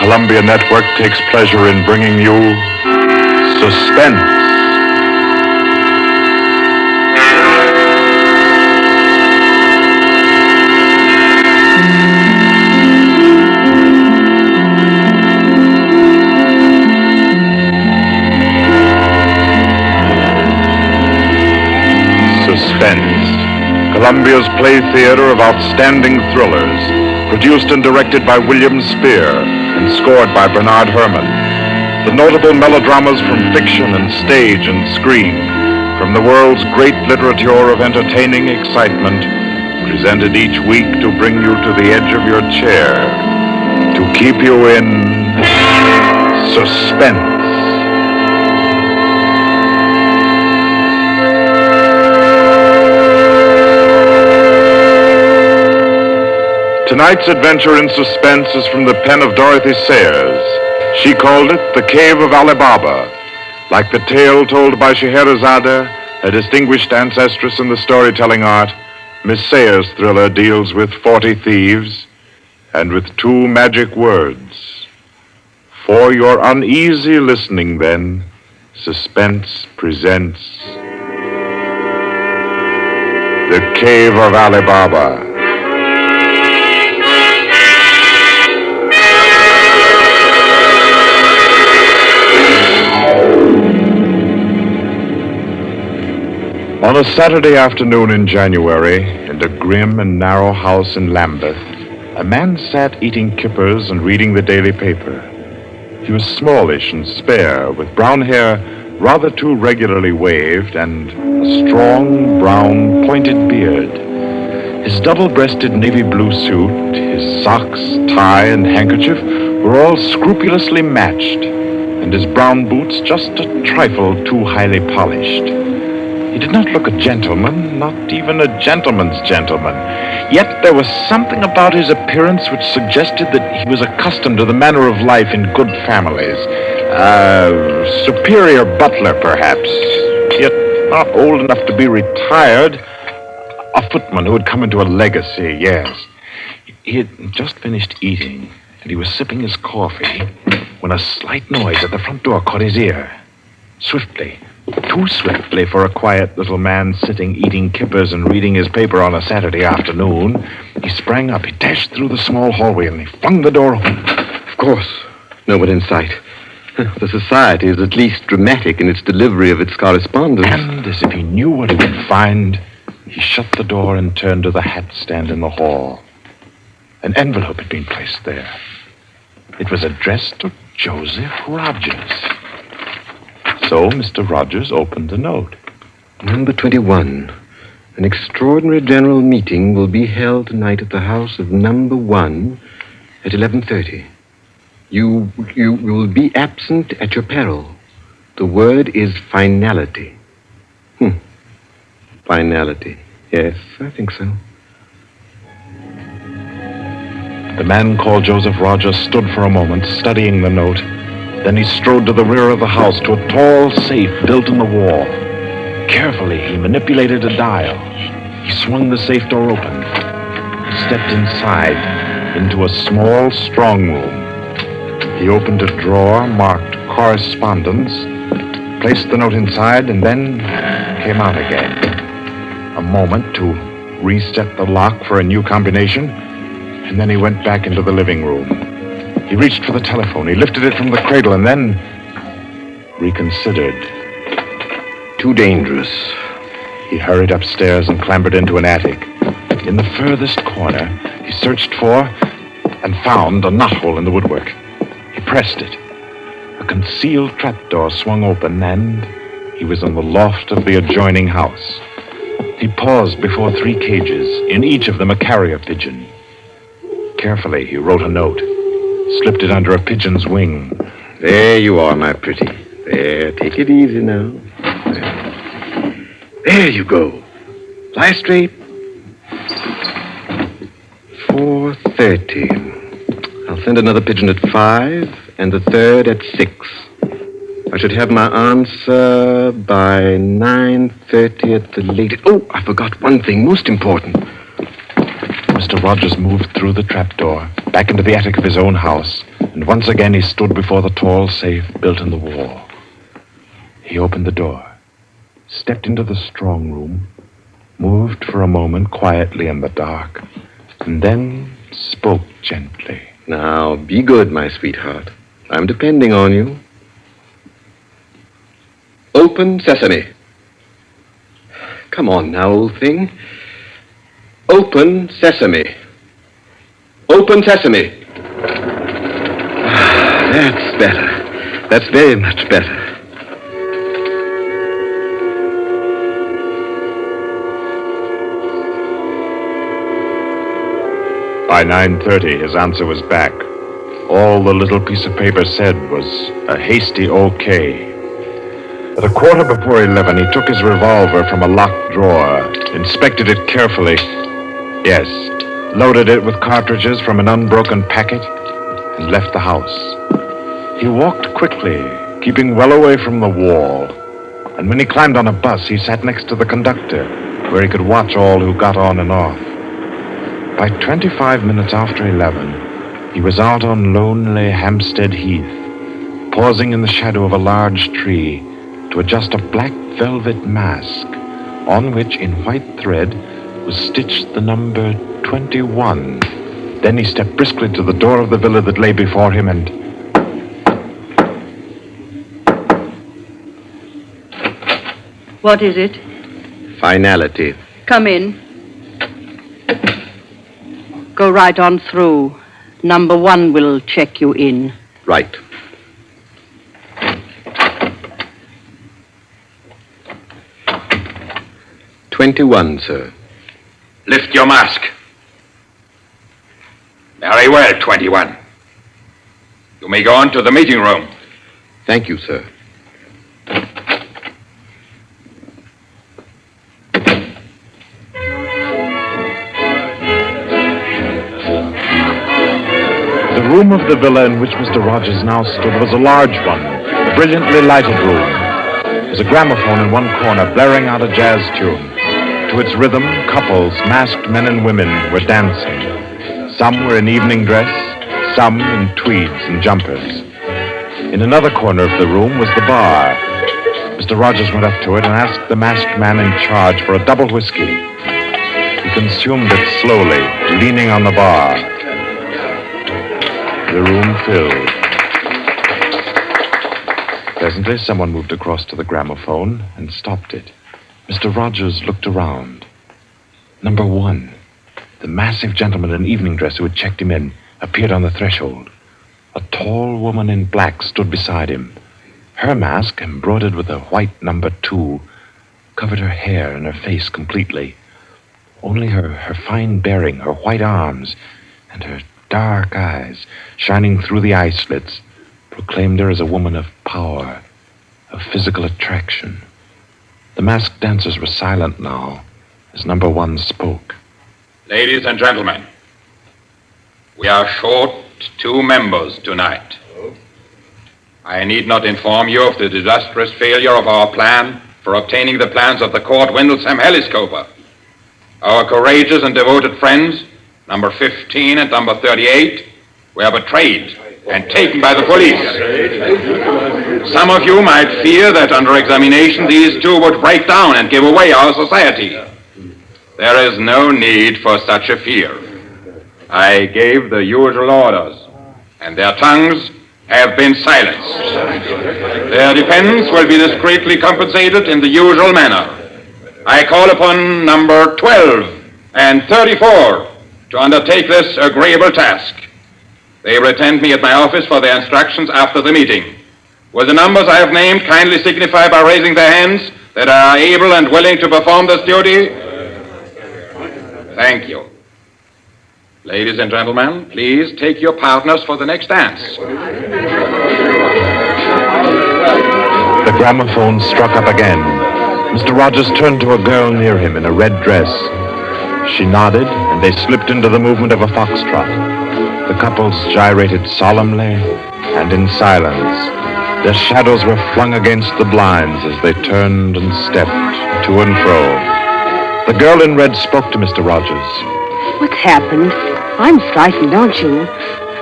Columbia Network takes pleasure in bringing you Suspense. Suspense, Columbia's play theater of outstanding thrillers, produced and directed by William Spear and scored by Bernard Herrmann. The notable melodramas from fiction and stage and screen, from the world's great literature of entertaining excitement, presented each week to bring you to the edge of your chair, to keep you in suspense. Tonight's adventure in suspense is from the pen of Dorothy Sayers. She called it The Cave of Ali Baba. Like the tale told by Scheherazade, a distinguished ancestress in the storytelling art, Miss Sayers' thriller deals with 40 thieves and with 2 magic words. For your uneasy listening, then, Suspense presents The Cave of Ali Baba. On a Saturday afternoon in January, in a grim and narrow house in Lambeth, a man sat eating kippers and reading the daily paper. He was smallish and spare, with brown hair rather too regularly waved and a strong, brown, pointed beard. His double-breasted navy blue suit, his socks, tie, and handkerchief were all scrupulously matched, and his brown boots just a trifle too highly polished. He did not look a gentleman, not even a gentleman's gentleman. Yet there was something about his appearance which suggested that he was accustomed to the manner of life in good families. Superior butler, perhaps, yet not old enough to be retired. A footman who had come into a legacy, yes. He had just finished eating, and he was sipping his coffee when a slight noise at the front door caught his ear. Swiftly, too swiftly for a quiet little man sitting eating kippers and reading his paper on a Saturday afternoon, he sprang up. He dashed through the small hallway and he flung the door open. Of course, no one in sight. The society is at least dramatic in its delivery of its correspondence. And as if he knew what he would find, he shut the door and turned to the hat stand in the hall. An envelope had been placed there. It was addressed to Joseph Rogers. So Mr. Rogers opened the note. Number 21. An extraordinary general meeting will be held tonight at the house of number 1 at 11:30. You will be absent at your peril. The word is finality. Finality. Yes, I think so. The man called Joseph Rogers stood for a moment, studying the note. Then he strode to the rear of the house, to a tall safe built in the wall. Carefully, he manipulated a dial. He swung the safe door open. He stepped inside into a small strong room. He opened a drawer marked correspondence, placed the note inside, and then came out again. A moment to reset the lock for a new combination, and then he went back into the living room. He reached for the telephone. He lifted it from the cradle and then reconsidered. Too dangerous. He hurried upstairs and clambered into an attic. In the furthest corner, he searched for and found a knothole in the woodwork. He pressed it. A concealed trapdoor swung open, and he was in the loft of the adjoining house. He paused before 3 cages, in each of them a carrier pigeon. Carefully, he wrote a note, slipped it under a pigeon's wing. There you are, my pretty. There, take it easy now. There you go. Fly straight. 4:30. I'll send another pigeon at 5 and the third at 6. I should have my answer by 9:30 at the latest. Oh, I forgot one thing, most important. Mr. Rogers moved through the trapdoor, back into the attic of his own house, and once again he stood before the tall safe built in the wall. He opened the door, stepped into the strong room, moved for a moment quietly in the dark, and then spoke gently. Now, be good, my sweetheart. I'm depending on you. Open sesame. Come on now, old thing. Open sesame. Open sesame. That's better. That's very much better. By 9:30, his answer was back. All the little piece of paper said was a hasty okay. At a quarter before 11, he took his revolver from a locked drawer, inspected it carefully. Yes, loaded it with cartridges from an unbroken packet, and left the house. He walked quickly, keeping well away from the wall. And when he climbed on a bus, he sat next to the conductor, where he could watch all who got on and off. By 25 minutes after 11, he was out on lonely Hampstead Heath, pausing in the shadow of a large tree to adjust a black velvet mask on which, in white thread, was stitched the number 21. Then he stepped briskly to the door of the villa that lay before him and... What is it? Finality. Come in. Go right on through. Number 1 will check you in. Right. "21, sir." Lift your mask. Very well, 21. You may go on to the meeting room. Thank you, sir. The room of the villa in which Mr. Rogers now stood was a large one, a brilliantly lighted room. There was a gramophone in one corner, blaring out a jazz tune. To its rhythm, couples, masked men and women, were dancing. Some were in evening dress, some in tweeds and jumpers. In another corner of the room was the bar. Mr. Rogers went up to it and asked the masked man in charge for a double whiskey. He consumed it slowly, leaning on the bar. The room filled. Presently, someone moved across to the gramophone and stopped it. Mr. Rogers looked around. Number 1, the massive gentleman in evening dress who had checked him in, appeared on the threshold. A tall woman in black stood beside him. Her mask, embroidered with a white number 2, covered her hair and her face completely. Only her fine bearing, her white arms, and her dark eyes, shining through the eye slits, proclaimed her as a woman of power, of physical attraction. The masked dancers were silent now as number 1 spoke. Ladies and gentlemen, we are short 2 members tonight. I need not inform you of the disastrous failure of our plan for obtaining the plans of the Court Windlesham Heliscoper. Our courageous and devoted friends, number 15 and number 38, were betrayed and taken by the police. Some of you might fear that under examination these 2 would break down and give away our society. There is no need for such a fear. I gave the usual orders, and their tongues have been silenced. Their defense will be discreetly compensated in the usual manner. I call upon number 12 and 34 to undertake this agreeable task. They will attend me at my office for their instructions after the meeting. Will the numbers I have named kindly signify by raising their hands that are able and willing to perform this duty? Thank you. Ladies and gentlemen, please take your partners for the next dance. The gramophone struck up again. Mr. Rogers turned to a girl near him in a red dress. She nodded, and they slipped into the movement of a foxtrot. The couples gyrated solemnly and in silence. Their shadows were flung against the blinds as they turned and stepped to and fro. The girl in red spoke to Mr. Rogers. What's happened? I'm frightened, aren't you?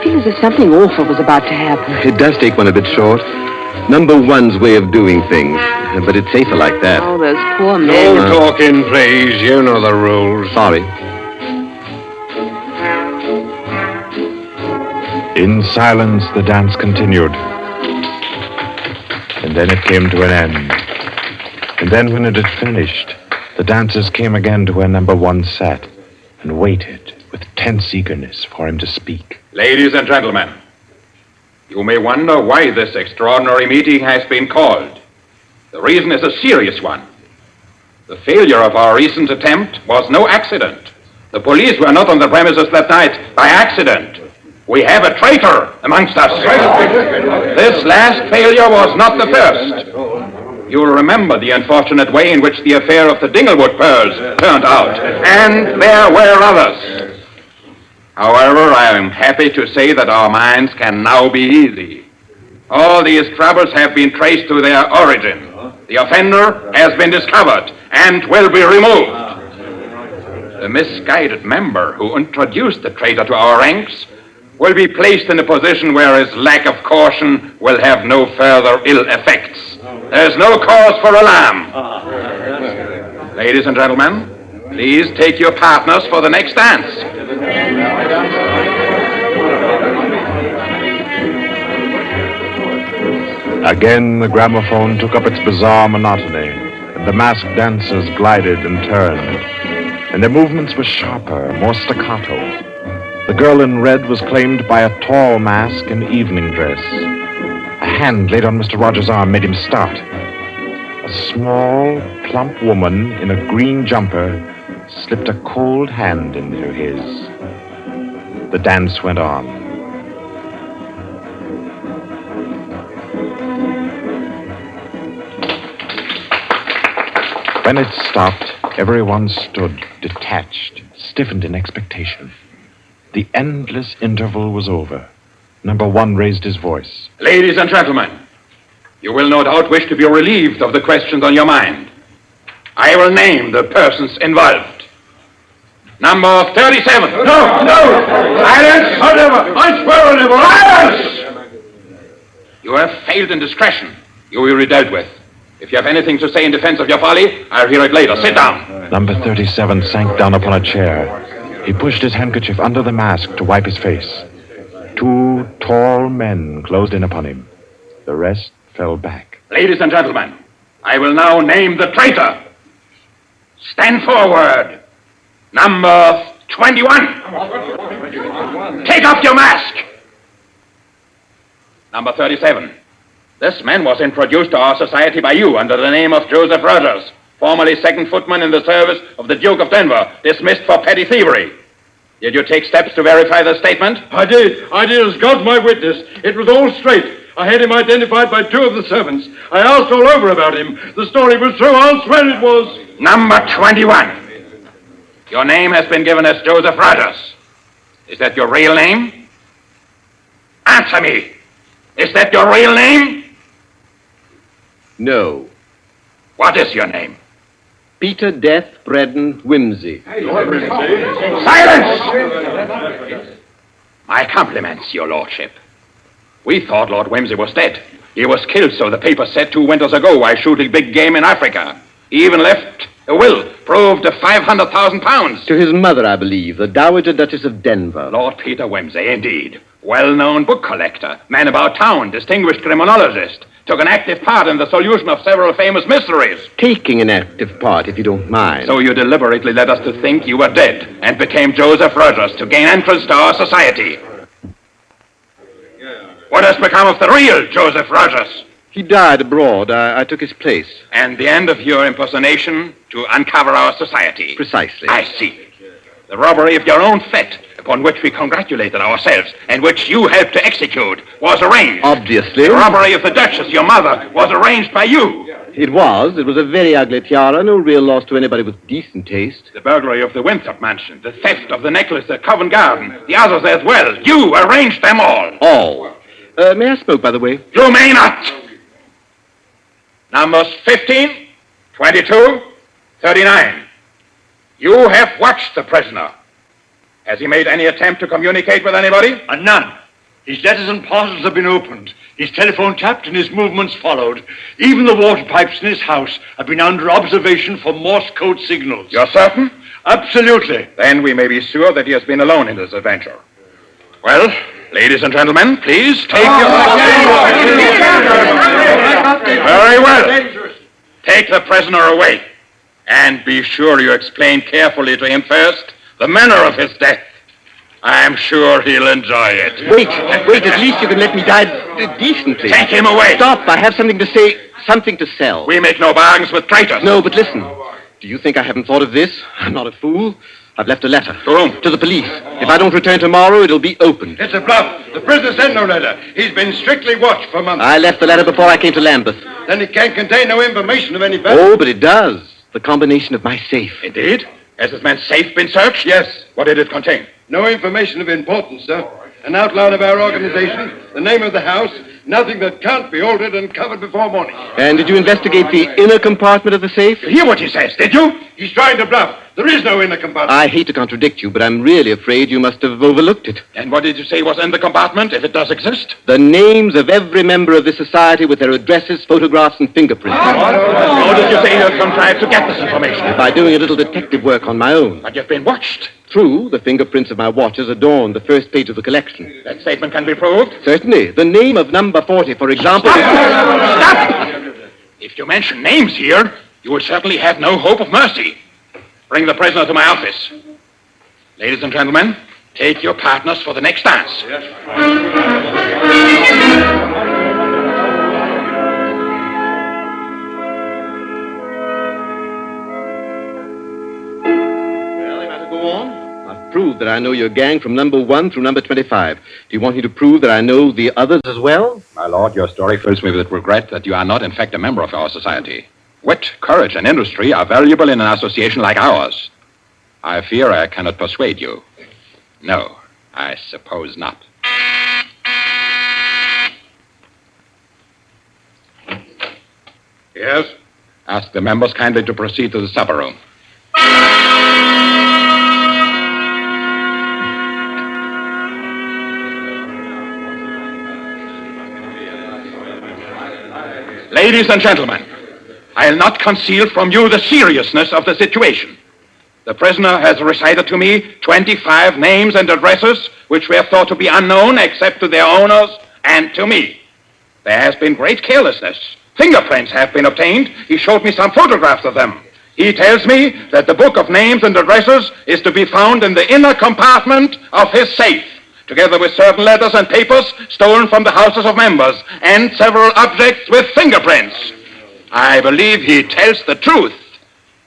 feel as if something awful was about to happen. It does take one a bit short. Number one's way of doing things. But it's safer like that. Oh, those poor men. No talking, please. You know the rules. Sorry. In silence, the dance continued. And then it came to an end. And then when it had finished, the dancers came again to where number one sat and waited with tense eagerness for him to speak. Ladies and gentlemen, you may wonder why this extraordinary meeting has been called. The reason is a serious one. The failure of our recent attempt was no accident. The police were not on the premises that night by accident. We have a traitor amongst us. This last failure was not the first. You'll remember the unfortunate way in which the affair of the Dinglewood pearls turned out. And there were others. However, I am happy to say that our minds can now be easy. All these troubles have been traced to their origin. The offender has been discovered and will be removed. The misguided member who introduced the traitor to our ranks will be placed in a position where his lack of caution will have no further ill effects. There's no cause for alarm. Ladies and gentlemen, please take your partners for the next dance. Again, the gramophone took up its bizarre monotony, and the masked dancers glided and turned, and their movements were sharper, more staccato. The girl in red was claimed by a tall mask in evening dress. A hand laid on Mr. Rogers' arm made him start. A small, plump woman in a green jumper slipped a cold hand into his. The dance went on. When it stopped, everyone stood detached, stiffened in expectation. The endless interval was over. Number one raised his voice. Ladies and gentlemen, you will no doubt wish to be relieved of the questions on your mind. I will name the persons involved. Number 37. No! Silence! Never! I swear I never! Silence! You have failed in discretion. You will be dealt with. If you have anything to say in defense of your folly, I'll hear it later. Sit down. Number 37 sank down upon a chair. He pushed his handkerchief under the mask to wipe his face. Two tall men closed in upon him. The rest fell back. Ladies and gentlemen, I will now name the traitor. Stand forward. Number 21. Take off your mask. Number 37. This man was introduced to our society by you under the name of Joseph Rogers, formerly second footman in the service of the Duke of Denver, dismissed for petty thievery. Did you take steps to verify the statement? I did as God's my witness. It was all straight. I had him identified by two of the servants. I asked all over about him. The story was true. I'll swear it was. Number 21. Your name has been given as Joseph Rogers. Is that your real name? Answer me. Is that your real name? No. What is your name? Peter Death Braddon Whimsy. Silence! My compliments, your lordship. We thought Lord Whimsy was dead. He was killed, so the paper said 2 winters ago, while shooting big game in Africa. He even left a will, proved of £500,000. To his mother, I believe, the Dowager Duchess of Denver. Lord Peter Whimsy, indeed. Well-known book collector, man about town, distinguished criminologist. Took an active part in the solution of several famous mysteries. Taking an active part, if you don't mind. So you deliberately led us to think you were dead and became Joseph Rogers to gain entrance to our society. What has become of the real Joseph Rogers? He died abroad. I took his place. And the end of your impersonation to uncover our society. Precisely. I see. The robbery of your own fete, upon which we congratulated ourselves, and which you helped to execute, was arranged. Obviously. The robbery of the Duchess, your mother, was arranged by you. It was. It was a very ugly tiara. No real loss to anybody with decent taste. The burglary of the Winthrop mansion, the theft of the necklace at Covent Garden, the others as well. You arranged them all. All. May I smoke, by the way? You may not. Numbers 15, 22, 39. You have watched the prisoner. Has he made any attempt to communicate with anybody? None. His letters and parcels have been opened. His telephone tapped and his movements followed. Even the water pipes in his house have been under observation for Morse code signals. You're certain? Absolutely. Then we may be sure that he has been alone in this adventure. Well, ladies and gentlemen, please take your... Very well. Take the prisoner away. And be sure you explain carefully to him first the manner of his death. I'm sure he'll enjoy it. Wait, at least you can let me die decently. Take him away. Stop, I have something to say, something to sell. We make no bargains with traitors. No, but listen. Do you think I haven't thought of this? I'm not a fool. I've left a letter. To whom? To the police. If I don't return tomorrow, it'll be opened. It's a bluff. The prisoner sent no letter. He's been strictly watched for months. I left the letter before I came to Lambeth. Then it can't contain no information of any value. Oh, but it does. The combination of my safe. Indeed? Has this man's safe been searched? Yes. What did it contain? No information of importance, sir. An outline of our organization, the name of the house, nothing that can't be altered and covered before morning. And did you investigate the inner compartment of the safe? You hear what he says, did you? He's trying to bluff. There is no inner compartment. I hate to contradict you, but I'm really afraid you must have overlooked it. And what did you say was in the compartment, if it does exist? The names of every member of this society with their addresses, photographs, and fingerprints. How did you say you contrived to get this information? By doing a little detective work on my own. But you've been watched. True, the fingerprints of my watches adorn the first page of the collection. That statement can be proved? Certainly. The name of number 40, for example... Stop! If you mention names here, you will certainly have no hope of mercy. Bring the prisoner to my office. Ladies and gentlemen, take your partners for the next dance. Well, you matter go on. I've proved that I know your gang from number 1 through number 25. Do you want me to prove that I know the others as well? My lord, your story fills me with regret that you are not, in fact, a member of our society. Wit, courage, and industry are valuable in an association like ours. I fear I cannot persuade you. No, I suppose not. Yes? Ask the members kindly to proceed to the supper room. Ladies and gentlemen, I'll not conceal from you the seriousness of the situation. The prisoner has recited to me 25 names and addresses which were thought to be unknown except to their owners and to me. There has been great carelessness. Fingerprints have been obtained. He showed me some photographs of them. He tells me that the book of names and addresses is to be found in the inner compartment of his safe, together with certain letters and papers stolen from the houses of members, and several objects with fingerprints. I believe he tells the truth.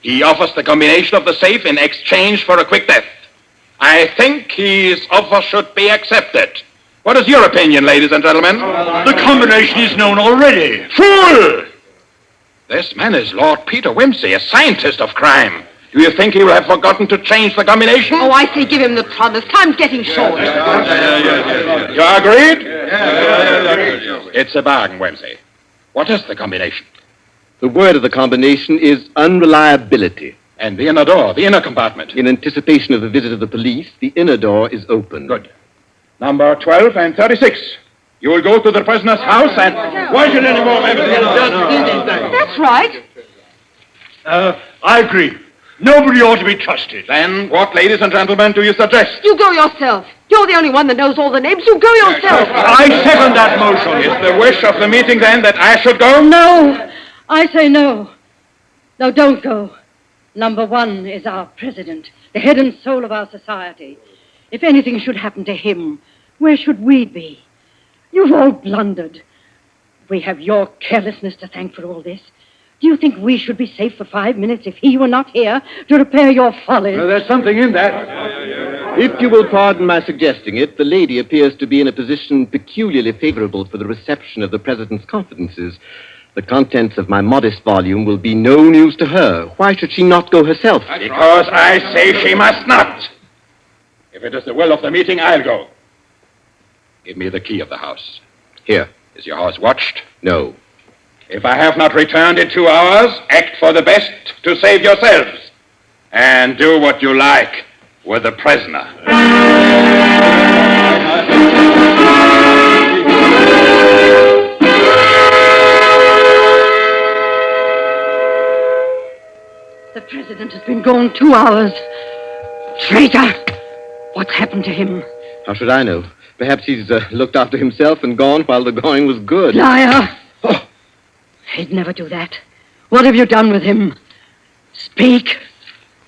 He offers the combination of the safe in exchange for a quick death. I think his offer should be accepted. What is your opinion, ladies and gentlemen? The combination is known already. Fool! This man is Lord Peter Wimsey, a scientist of crime. Do you think he will have forgotten to change the combination? Oh, I say give him the promise. Time's getting short. You agreed? It's a bargain, Wimsey. What is the combination? The word of the combination is unreliability. And the inner door, the inner compartment. In anticipation of the visit of the police, the inner door is open. Good. Number 12 and 36. You will go to the prisoner's house and... Why should any more members... That's right. I agree. Nobody ought to be trusted. Then what, ladies and gentlemen, do you suggest? You go yourself. You're the only one that knows all the names. You go yourself. I second that motion. Is the wish of the meeting, then, that I should go? No. I say no. No, don't go. Number 1 is our president, the head and soul of our society. If anything should happen to him, where should we be? You've all blundered. We have your carelessness to thank for all this. Do you think we should be safe for 5 minutes if he were not here to repair your follies? There's something in that. If you will pardon my suggesting it, the lady appears to be in a position peculiarly favorable for the reception of the president's confidences. The contents of my modest volume will be no news to her. Why should she not go herself? Because I say she must not. If it is the will of the meeting, I'll go. Give me the key of the house. Here. Is your house watched? No. If I have not returned in 2 hours, act for the best to save yourselves. And do what you like with the prisoner. president has been gone 2 hours. Traitor! What's happened to him? How should I know? Perhaps he's looked after himself and gone while the going was good. Liar! Oh. He'd never do that. What have you done with him? Speak,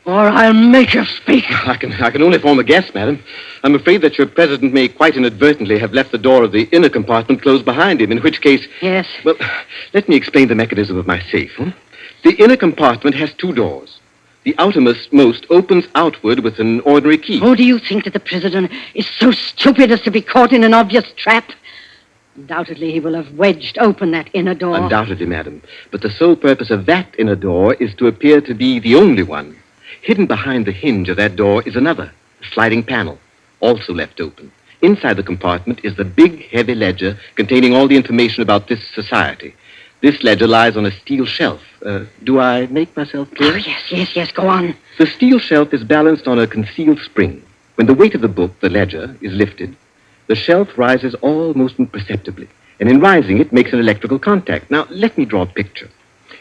or I'll make you speak. I can only form a guess, madam. I'm afraid that your president may quite inadvertently have left the door of the inner compartment closed behind him, in which case... Yes. Well, let me explain the mechanism of my safe. The inner compartment has 2 doors. The outermost opens outward with an ordinary key. Oh, do you think that the president is so stupid as to be caught in an obvious trap? Undoubtedly, he will have wedged open that inner door. Undoubtedly, madam. But the sole purpose of that inner door is to appear to be the only one. Hidden behind the hinge of that door is another, a sliding panel, also left open. Inside the compartment is the big, heavy ledger containing all the information about this society. This ledger lies on a steel shelf. Do I make myself clear? Oh, yes, go on. The steel shelf is balanced on a concealed spring. When the weight of the book, the ledger, is lifted, the shelf rises almost imperceptibly, and in rising it makes an electrical contact. Now, let me draw a picture.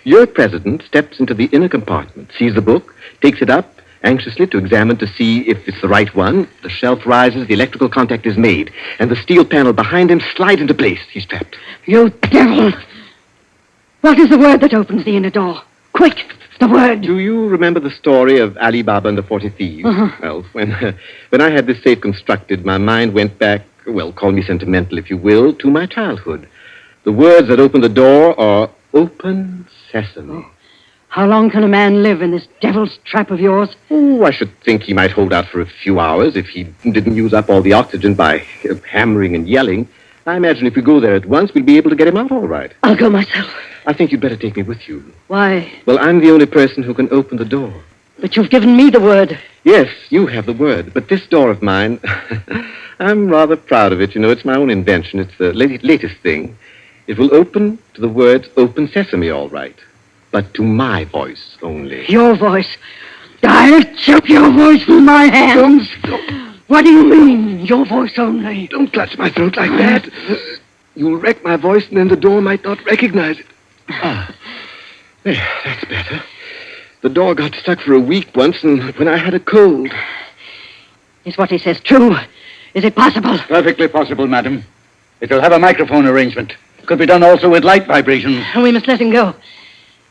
Your president steps into the inner compartment, sees the book, takes it up, anxiously to examine to see if it's the right one. The shelf rises, the electrical contact is made, and the steel panel behind him slides into place. He's trapped. You devil! What is the word that opens the inner door? Quick, the word. Do you remember the story of Ali Baba and the 40 Thieves? Uh-huh. Well, when I had this safe constructed, my mind went back, well, call me sentimental if you will, to my childhood. The words that open the door are open sesame. Oh. How long can a man live in this devil's trap of yours? Oh, I should think he might hold out for a few hours if he didn't use up all the oxygen by hammering and yelling. I imagine if we go there at once, we'll be able to get him out all right. I'll go myself. I think you'd better take me with you. Why? Well, I'm the only person who can open the door. But you've given me the word. Yes, you have the word. But this door of mine, I'm rather proud of it. You know, it's my own invention. It's the latest thing. It will open to the words open sesame, all right. But to my voice only. Your voice? I'll choke your voice with my hands. What do you mean, your voice only? Don't clutch my throat like that. You'll wreck my voice, and then the door might not recognize it. Ah, there, that's better. The door got stuck for a week once, and when I had a cold. Is what he says true? Is it possible? Perfectly possible, madam. It'll have a microphone arrangement. Could be done also with light vibrations. We must let him go.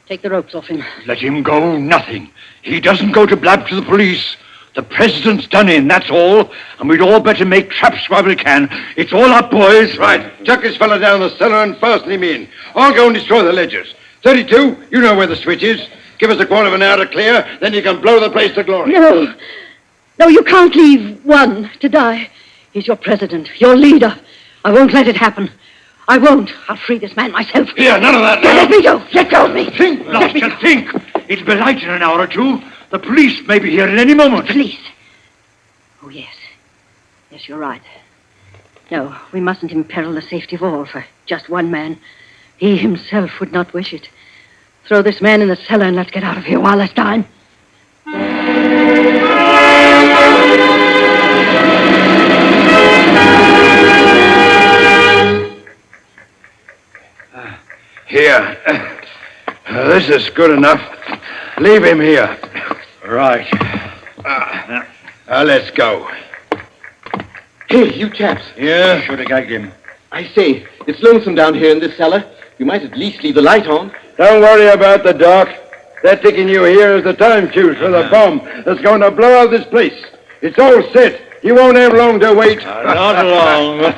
Take the ropes off him. Let him go, nothing. He doesn't go to blab to the police. The president's done in, that's all. And we'd all better make traps while we can. It's all up, boys. Right. Chuck this fella down the cellar and fasten him in. I'll go and destroy the ledgers. 32, you know where the switch is. Give us a quarter of an hour to clear, then you can blow the place to glory. No, you can't leave one to die. He's your president, your leader. I won't let it happen. I won't. I'll free this man myself. Here, none of that now. Let me go. Let go of me. Think, Blaster, think. It'll be light in an hour or two. The police may be here at any moment. Police? Oh, yes. Yes, you're right. No, we mustn't imperil the safety of all for just one man. He himself would not wish it. Throw this man in the cellar and let's get out of here while there's time. Here. This is good enough. Leave him here. Right. Let's go. Hey, you chaps. Yeah? Should have gagged him. I say, it's lonesome down here in this cellar. You might at least leave the light on. Don't worry about the dark. They're taking you here as the time fuse for the bomb that's going to blow out this place. It's all set. You won't have long to wait. Not long.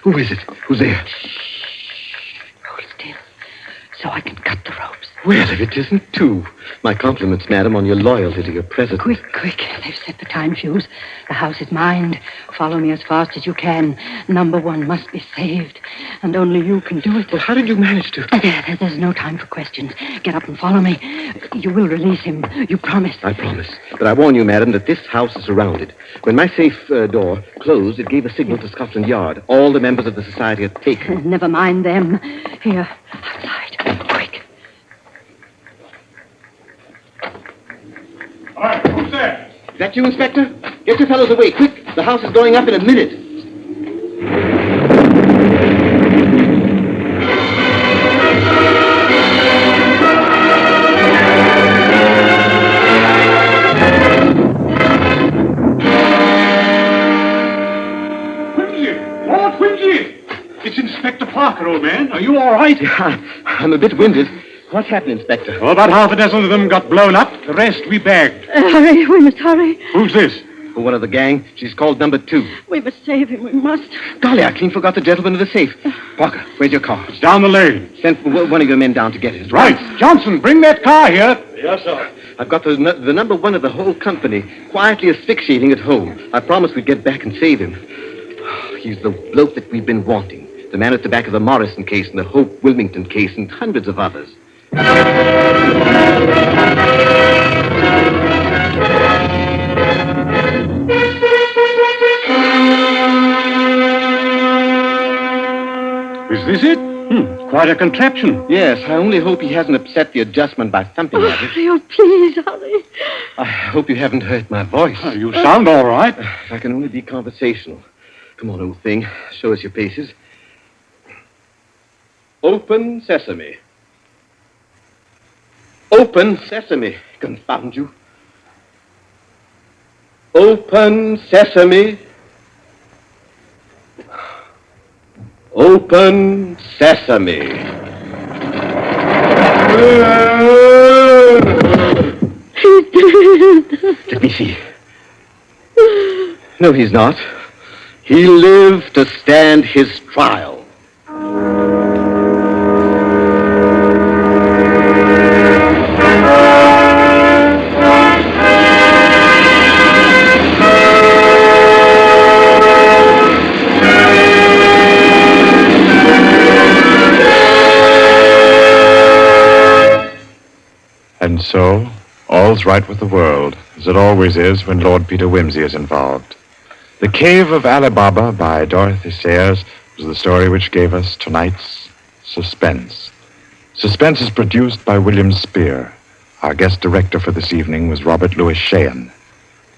Who is it? Who's there? Hold still, so I can cut the ropes. Well, if it isn't two. My compliments, madam, on your loyalty to your president. Quick. They've set the time fuse. The house is mine. Follow me as fast as you can. Number one must be saved. And only you can do it. Well, how did you manage to... There's no time for questions. Get up and follow me. You will release him. You promise. I promise. But I warn you, madam, that this house is surrounded. When my safe door closed, it gave a signal to Scotland Yard. All the members of the society are taken. Never mind them. Here, outside. Quick. All right, who's there? That you, Inspector? Get your fellows away, quick. The house is going up in a minute. It's Inspector Parker, old man. Are you all right? I'm a bit winded. What's happened, Inspector? Well, about half a dozen of them got blown up. The rest we bagged. Hurry, we must hurry. Who's this? One of the gang. She's called number 2. We must save him, we must. Golly, I clean forgot the gentleman in the safe. Parker, where's your car? It's down the lane. Send one of your men down to get it. Right. Johnson, bring that car here. Yes, sir. I've got the number 1 of the whole company quietly asphyxiating at home. I promised we'd get back and save him. He's the bloke that we've been wanting. The man at the back of the Morrison case and the Hope Wilmington case and hundreds of others. Is this it? Quite a contraption. Yes, I only hope he hasn't upset the adjustment by thumping at it. Hurry, oh, please, hurry. I hope you haven't hurt my voice. You sound all right. I can only be conversational. Come on, old thing. Show us your paces. Open sesame. Open sesame, confound you. Open sesame. Open sesame. He's dead. Let me see. No, he's not. He lived to stand his trial. And so, all's right with the world, as it always is when Lord Peter Wimsey is involved. The Cave of Ali Baba by Dorothy Sayers was the story which gave us tonight's Suspense. Suspense is produced by William Spear. Our guest director for this evening was Robert Louis Sheehan.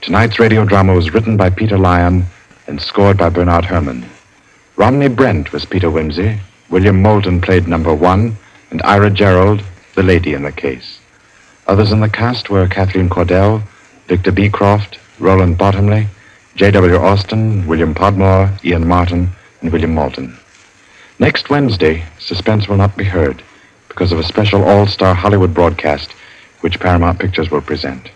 Tonight's radio drama was written by Peter Lyon and scored by Bernard Herrmann. Romney Brent was Peter Wimsey, William Moulton played number 1, and Ira Gerald, the lady in the case. Others in the cast were Kathleen Cordell, Victor Beecroft, Roland Bottomley, J.W. Austin, William Podmore, Ian Martin, and William Moulton. Next Wednesday, Suspense will not be heard because of a special all-star Hollywood broadcast which Paramount Pictures will present.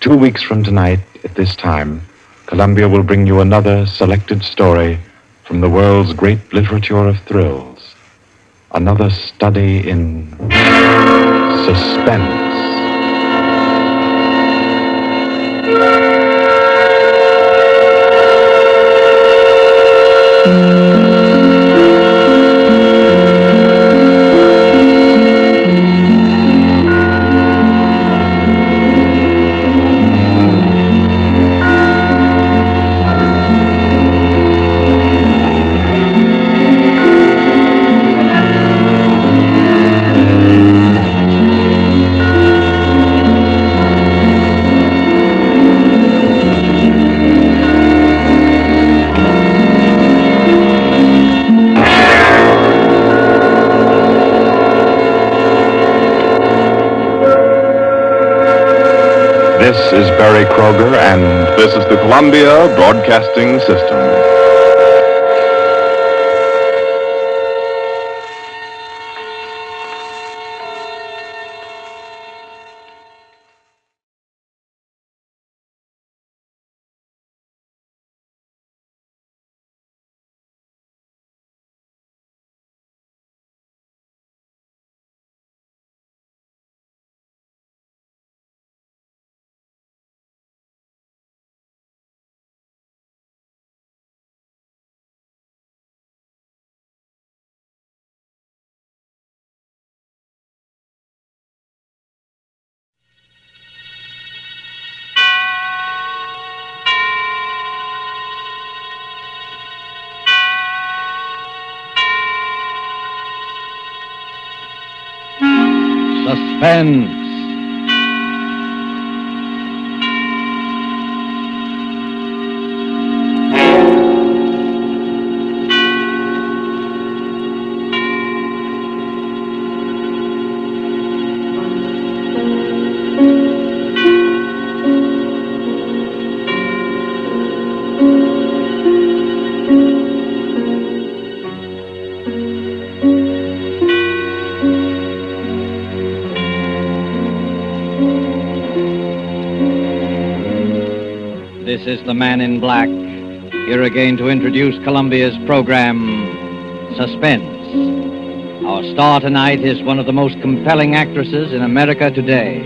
2 weeks from tonight, at this time, Columbia will bring you another selected story from the world's great literature of thrills. Another study in suspense. This is Barry Kroger, and this is the Columbia Broadcasting System. Suspense. is the Man in Black, here again to introduce Columbia's program, Suspense. Our star tonight is one of the most compelling actresses in America today,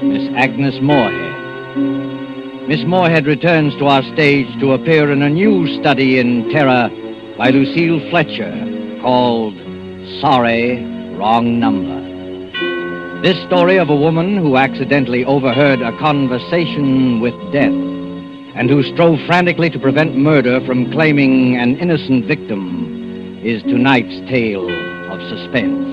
Miss Agnes Moorehead. Miss Moorehead returns to our stage to appear in a new study in terror by Lucille Fletcher called Sorry, Wrong Number. This story of a woman who accidentally overheard a conversation with death and who strove frantically to prevent murder from claiming an innocent victim is tonight's tale of suspense.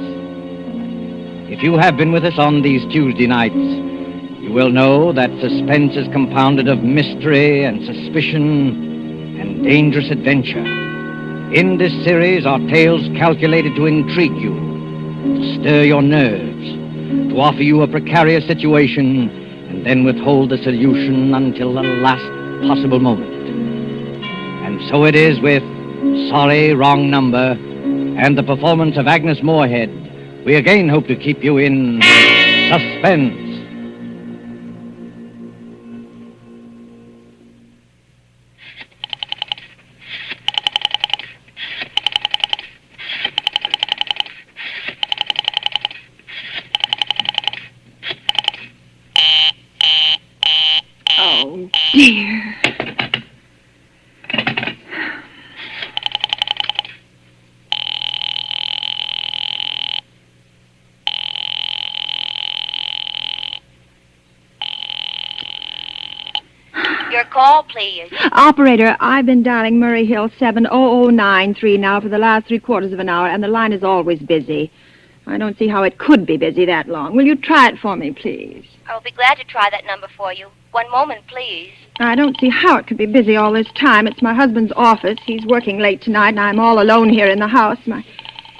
If you have been with us on these Tuesday nights, you will know that suspense is compounded of mystery and suspicion and dangerous adventure. In this series are tales calculated to intrigue you, to stir your nerves, to offer you a precarious situation, and then withhold the solution until the last possible moment. And so it is with Sorry, Wrong Number, and the performance of Agnes Moorehead. We again hope to keep you in suspense. Oh, dear. Your call, please. Operator, I've been dialing Murray Hill 70093 now for the last 3/4 of an hour, and the line is always busy. I don't see how it could be busy that long. Will you try it for me, please? I'll be glad to try that number for you. One moment, please. I don't see how it could be busy all this time. It's my husband's office. He's working late tonight, and I'm all alone here in the house. My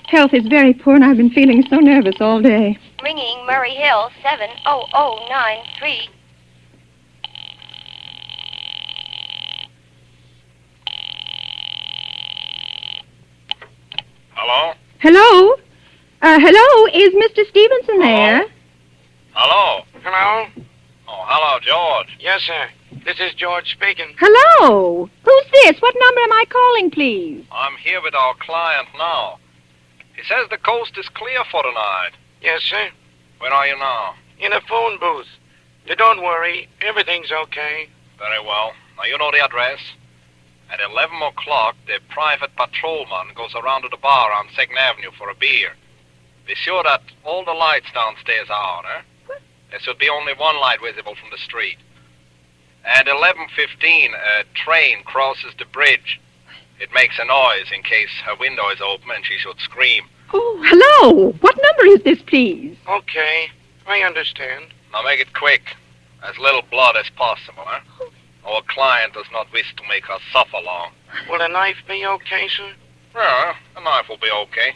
health is very poor, and I've been feeling so nervous all day. Ringing Murray Hill 70093. Hello? Hello? Hello? Is Mr. Stevenson there? Hello? Hello? Oh, hello, George. Yes, sir. This is George speaking. Hello? Who's this? What number am I calling, please? I'm here with our client now. He says the coast is clear for tonight. Yes, sir. Where are you now? In a phone booth. Now, don't worry. Everything's okay. Very well. Now, you know the address. At 11 o'clock, the private patrolman goes around to the bar on 2nd Avenue for a beer. Be sure that all the lights downstairs are on, There should be only one light visible from the street. At 11:15, a train crosses the bridge. It makes a noise in case her window is open and she should scream. Oh, hello. What number is this, please? Okay. I understand. Now make it quick. As little blood as possible, Our client does not wish to make her suffer long. Will a knife be okay, sir? Yeah, a knife will be okay.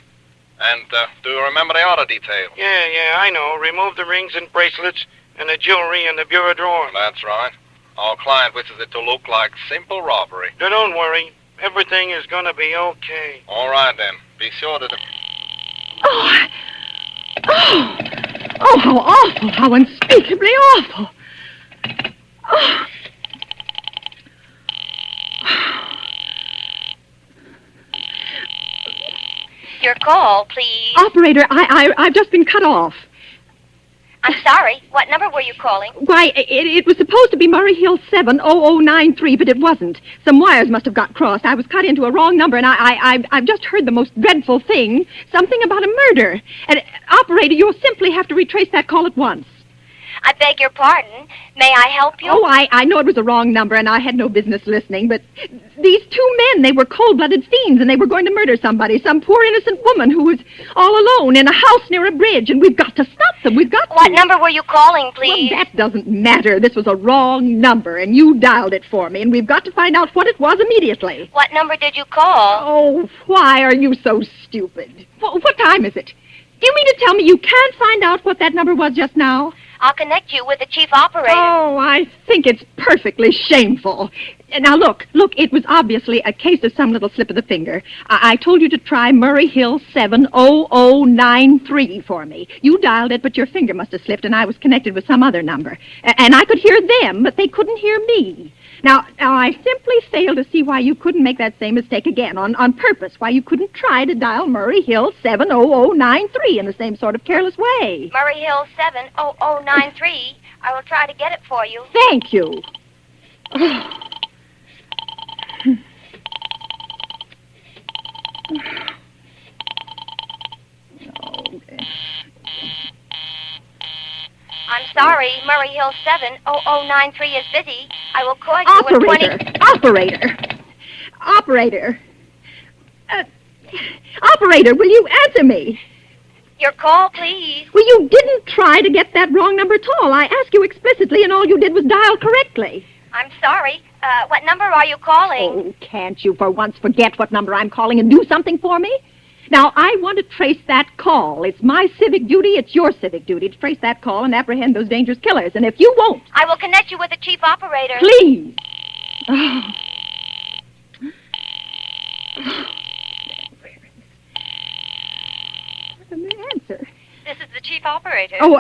And do you remember the other detail? Yeah, I know. Remove the rings and bracelets and the jewelry in the bureau drawer. That's right. Our client wishes it to look like simple robbery. Now, don't worry. Everything is going to be okay. All right, then. Be sure that... Oh, how awful. How unspeakably awful. Oh. Your call, please. Operator, I've just been cut off. I'm sorry. What number were you calling? Why, it was supposed to be Murray Hill 70093, but it wasn't. Some wires must have got crossed. I was cut into a wrong number, and I've just heard the most dreadful thing. Something about a murder. And, operator, you'll simply have to retrace that call at once. I beg your pardon. May I help you? Oh, I know it was a wrong number, and I had no business listening, but these two men, they were cold-blooded fiends, and they were going to murder somebody, some poor innocent woman who was all alone in a house near a bridge, and we've got to stop them. We've got to. What number were you calling, please? Well, that doesn't matter. This was a wrong number, and you dialed it for me, and we've got to find out what it was immediately. What number did you call? Oh, why are you so stupid? What time is it? Do you mean to tell me you can't find out what that number was just now? I'll connect you with the chief operator. Oh, I think it's perfectly shameful. Now, look, it was obviously a case of some little slip of the finger. I told you to try Murray Hill 70093 for me. You dialed it, but your finger must have slipped, and I was connected with some other number. And I could hear them, but they couldn't hear me. Now, I simply fail to see why you couldn't make that same mistake again on purpose, why you couldn't try to dial Murray Hill 70093 in the same sort of careless way. Murray Hill 70093. I will try to get it for you. Thank you. I'm sorry, Murray Hill 70093 is busy. I will call you in 20... Operator! Operator, will you answer me? Your call, please. Well, you didn't try to get that wrong number at all. I asked you explicitly, and all you did was dial correctly. I'm sorry. What number are you calling? Oh, can't you for once forget what number I'm calling and do something for me? Now, I want to trace that call. It's my civic duty, it's your civic duty to trace that call and apprehend those dangerous killers. And if you won't... I will connect you with the chief operator. Please! Oh. What's the answer? This is the chief operator. Oh,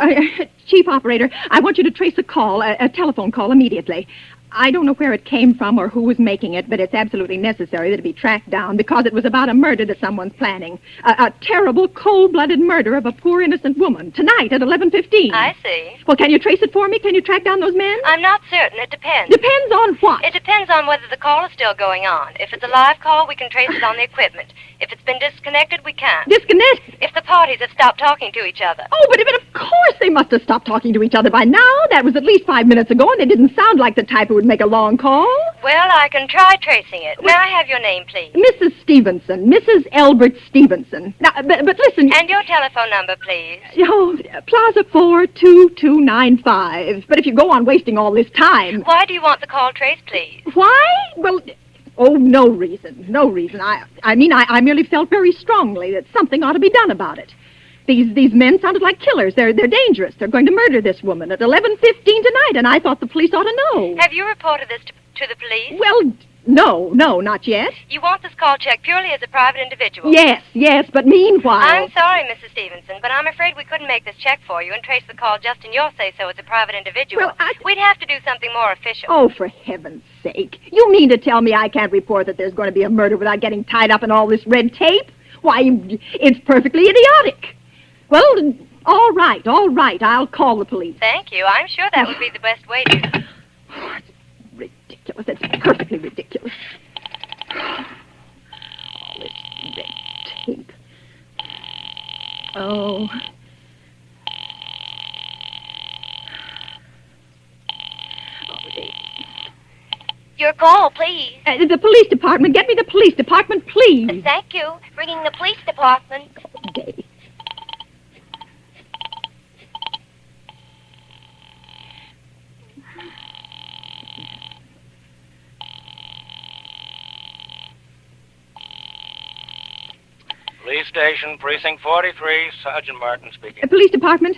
chief operator, I want you to trace a call, a telephone call immediately. I don't know where it came from or who was making it, but it's absolutely necessary that it be tracked down because it was about a murder that someone's planning. A terrible, cold-blooded murder of a poor, innocent woman. Tonight at 11:15. I see. Well, can you trace it for me? Can you track down those men? I'm not certain. It depends. Depends on what? It depends on whether the call is still going on. If it's a live call, we can trace it on the equipment. If it's been disconnected, we can't. Disconnected? If the parties have stopped talking to each other. Oh, but of course they must have stopped talking to each other by now. That was at least 5 minutes ago, and they didn't sound like the type who would make a long call. Well, I can try tracing it. May I have your name, please? Mrs. Stevenson. Mrs. Elbert Stevenson. Now, but listen... And your telephone number, please? Oh, Plaza 42295. But if you go on wasting all this time... Why do you want the call traced, please? Why? Well... Oh, no reason. No reason. I mean, I merely felt very strongly that something ought to be done about it. These men sounded like killers. They're dangerous. They're going to murder this woman at 11:15 tonight, and I thought the police ought to know. Have you reported this to the police? Well, no, not yet. You want this call checked purely as a private individual? Yes, but meanwhile... I'm sorry, Mrs. Stevenson, but I'm afraid we couldn't make this check for you and trace the call just in your say-so as a private individual. Well, We'd have to do something more official. Oh, for heaven's sake. You mean to tell me I can't report that there's going to be a murder without getting tied up in all this red tape? Why, it's perfectly idiotic. Well, all right. I'll call the police. Thank you. I'm sure that would be the best way to... Oh, it's ridiculous. It's perfectly ridiculous. All this red tape. Oh. Your call, please. The police department. Get me the police department, please. Thank you. Ringing the police department. Okay. Police station, precinct 43, Sergeant Martin speaking. Police department,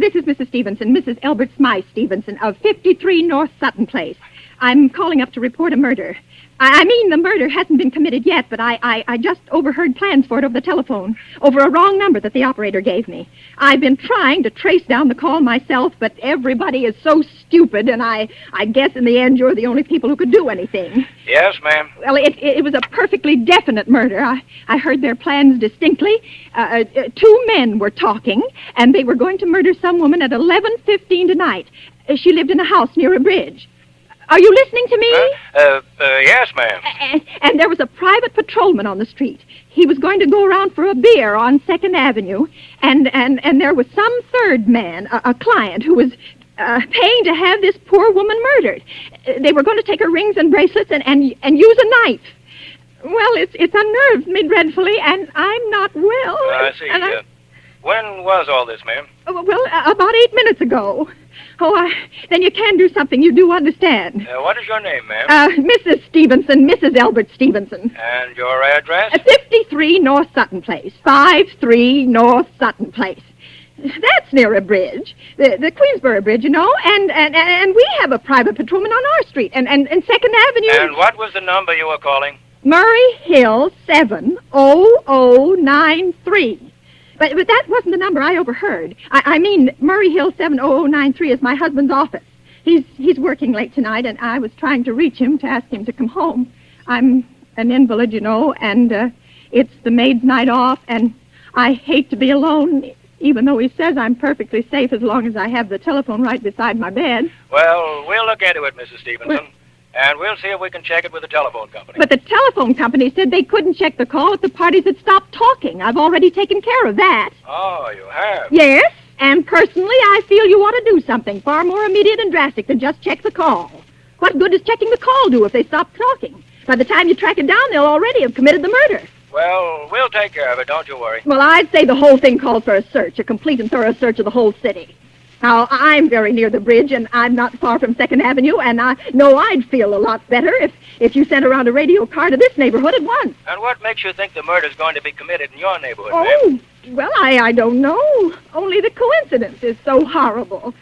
this is Mrs. Stevenson, Mrs. Elbert Smythe Stevenson of 53 North Sutton Place. I'm calling up to report a murder. I mean, the murder hasn't been committed yet, but I just overheard plans for it over the telephone, over a wrong number that the operator gave me. I've been trying to trace down the call myself, but everybody is so stupid, and I guess in the end you're the only people who could do anything. Yes, ma'am. Well, it was a perfectly definite murder. I heard their plans distinctly. 2 men were talking, and they were going to murder some woman at 11:15 tonight. She lived in a house near a bridge. Are you listening to me? Yes, ma'am. And there was a private patrolman on the street. He was going to go around for a beer on 2nd Avenue, and there was some third man, a client, who was paying to have this poor woman murdered. They were going to take her rings and bracelets and use a knife. Well, it's unnerved me dreadfully, and I'm not well. I see. When was all this, ma'am? Well, about 8 minutes ago. Oh, then you can do something. You do understand. What is your name, ma'am? Mrs. Stevenson, Mrs. Elbert Stevenson. And your address? 53 North Sutton Place. 53 North Sutton Place. That's near a bridge. The Queensboro Bridge, you know, and we have a private patrolman on our street, and 2nd Avenue... And what was the number you were calling? Murray Hill 70093. But that wasn't the number I overheard. I mean, Murray Hill 70093 is my husband's office. He's working late tonight, and I was trying to reach him to ask him to come home. I'm an invalid, you know, and it's the maid's night off, and I hate to be alone, even though he says I'm perfectly safe as long as I have the telephone right beside my bed. Well, we'll look into it, Mrs. Stevenson. And we'll see if we can check it with the telephone company. But the telephone company said they couldn't check the call if the parties had stopped talking. I've already taken care of that. Oh, you have? Yes, and personally, I feel you ought to do something far more immediate and drastic than just check the call. What good does checking the call do if they stop talking? By the time you track it down, they'll already have committed the murder. Well, we'll take care of it, don't you worry. Well, I'd say the whole thing calls for a search, a complete and thorough search of the whole city. Now, I'm very near the bridge, and I'm not far from 2nd Avenue, and I know I'd feel a lot better if you sent around a radio car to this neighborhood at once. And what makes you think the murder's going to be committed in your neighborhood, Oh, ma'am? well, I don't know. Only the coincidence is so horrible.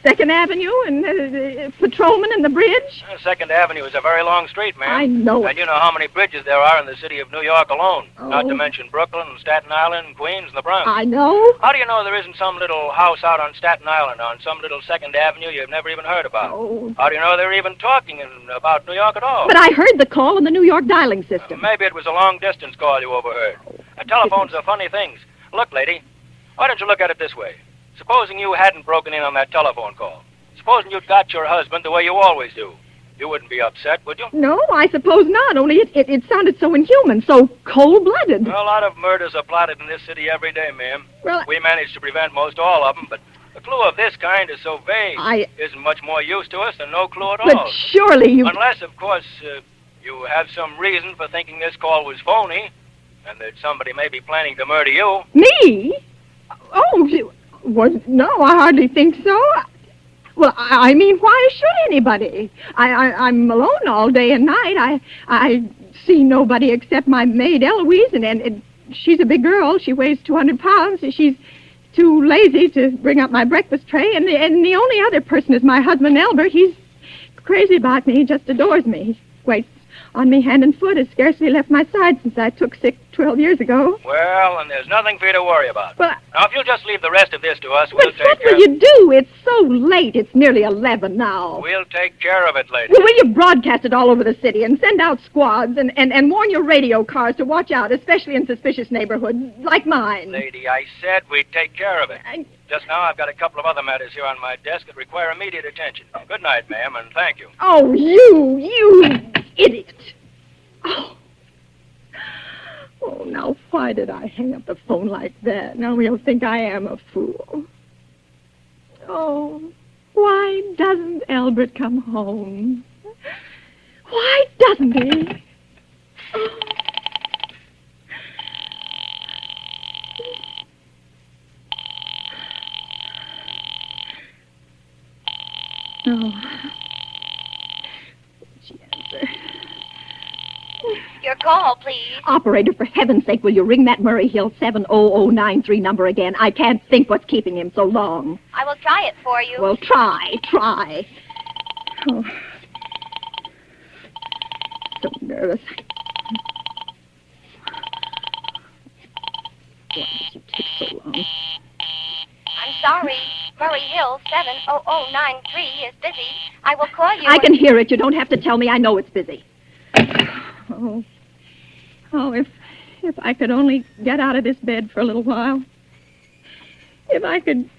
2nd Avenue and patrolman and the bridge. 2nd Avenue is a very long street, ma'am. I know it. And you know how many bridges there are in the city of New York alone. Oh. Not to mention Brooklyn and Staten Island, Queens, and the Bronx. I know. How do you know there isn't some little house out on Staten Island, on some little 2nd Avenue you've never even heard about? Oh. How do you know they're even talking about New York at all? But I heard the call in the New York dialing system. Maybe it was a long-distance call you overheard. Telephones are funny things. Look, lady, why don't you look at it this way? Supposing you hadn't broken in on that telephone call. Supposing you'd got your husband the way you always do. You wouldn't be upset, would you? No, I suppose not, only it sounded so inhuman, so cold-blooded. Well, a lot of murders are plotted in this city every day, ma'am. Well, we manage to prevent most all of them, but a clue of this kind is so vague. Isn't much more use to us than no clue at all. But surely you... Unless, of course, you have some reason for thinking this call was phony, and that somebody may be planning to murder you. Me? Oh, well, no, I hardly think so. Well, I mean, why should anybody? I'm alone all day and night. I see nobody except my maid, Eloise, and she's a big girl. She weighs 200 pounds. She's too lazy to bring up my breakfast tray. And the only other person is my husband, Albert. He's crazy about me. He just adores me. He waits on me hand and foot. Has scarcely left my side since I took sick 12 years ago. Well, and there's nothing for you to worry about. Well, now, if you'll just leave the rest of this to us, we'll but take what care will you do? It's so late. It's nearly 11 now. We'll take care of it, lady. Well, will you broadcast it all over the city and send out squads and warn your radio cars to watch out, especially in suspicious neighborhoods like mine? Lady, I said we'd take care of it. Just now, I've got a couple of other matters here on my desk that require immediate attention. Good night, ma'am, and thank you. Oh, you idiot. Oh, now why did I hang up the phone like that? Now he'll think I am a fool. Oh, why doesn't Albert come home? Why doesn't he? Oh. Oh. She answer. Your call, please. Operator, for heaven's sake, will you ring that Murray Hill 70093 number again? I can't think what's keeping him so long. I will try it for you. Well, try. Oh. So nervous. Why did you take so long? I'm sorry. Murray Hill 70093 is busy. I will call you. I can hear it. You don't have to tell me. I know it's busy. Oh, if I could only get out of this bed for a little while. If I could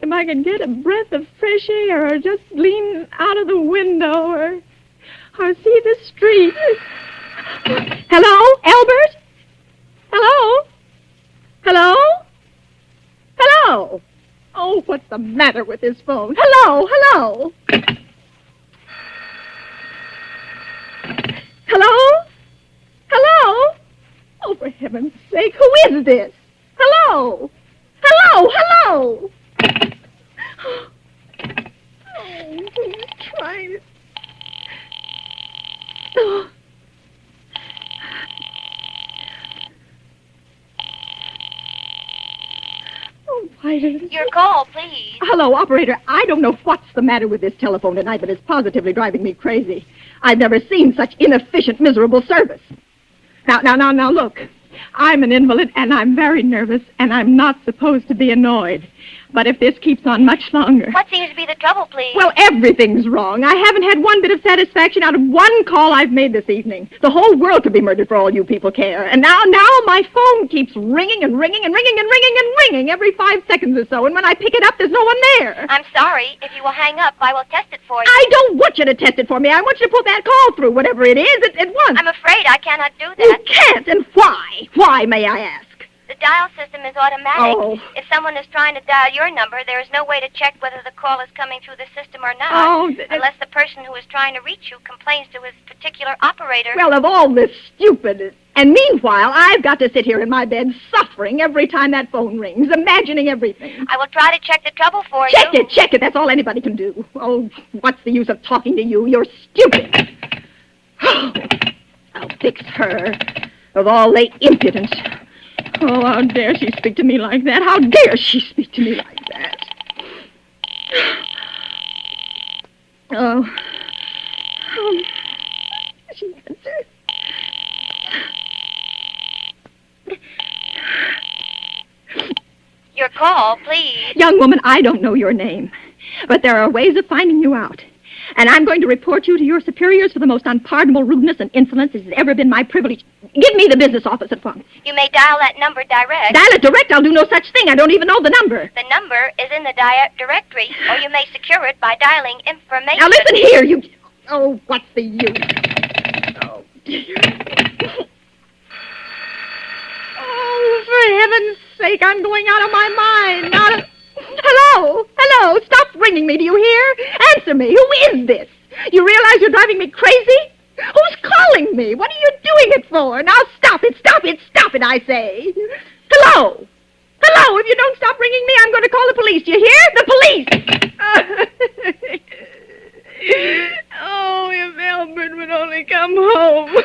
get a breath of fresh air, or just lean out of the window, or see the street. Hello, Albert? Hello? Hello? Hello? Oh, what's the matter with this phone? Hello? Hello? Hello? Hello? Oh, for heaven's sake, who is this? Hello? Hello? Hello? Oh, who's trying to... Oh. Oh, why did... Your call, please. Hello, operator. I don't know what's the matter with this telephone tonight, but it's positively driving me crazy. I've never seen such inefficient, miserable service. Now, look. I'm an invalid, and I'm very nervous, and I'm not supposed to be annoyed. But if this keeps on much longer... What seems to be the trouble, please? Well, everything's wrong. I haven't had one bit of satisfaction out of one call I've made this evening. The whole world could be murdered for all you people care. And now my phone keeps ringing and ringing and ringing and ringing and ringing every 5 seconds or so. And when I pick it up, there's no one there. I'm sorry. If you will hang up, I will test it for you. I don't want you to test it for me. I want you to put that call through, whatever it is, at once. I'm afraid I cannot do that. You can't, and why? Why, may I ask? The dial system is automatic. Oh. If someone is trying to dial your number, there is no way to check whether the call is coming through the system or not. Oh, unless the person who is trying to reach you complains to his particular operator. Well, of all this stupid... And meanwhile, I've got to sit here in my bed suffering every time that phone rings, imagining everything. I will try to check the trouble for Check you. Check it. That's all anybody can do. Oh, what's the use of talking to you? You're stupid. I'll fix her. Of all the impudence. Oh, how dare she speak to me like that? How dare she speak to me like that? Oh. She answered. Your call, please. Young woman, I don't know your name, but there are ways of finding you out. And I'm going to report you to your superiors for the most unpardonable rudeness and insolence it has ever been my privilege. Give me the business office at once. You may dial that number direct. Dial it direct? I'll do no such thing. I don't even know the number. The number is in the directory, or you may secure it by dialing information. Now listen here, you... Oh, what's the use? Oh, dear. Oh, for heaven's sake, I'm going out of my mind. Hello? Hello? Stop ringing me, do you hear? Answer me. Who is this? You realize you're driving me crazy? Who's calling me? What are you doing it for? Now stop it, I say. Hello? Hello? If you don't stop ringing me, I'm going to call the police. Do you hear? The police! Oh, if Albert would only come home.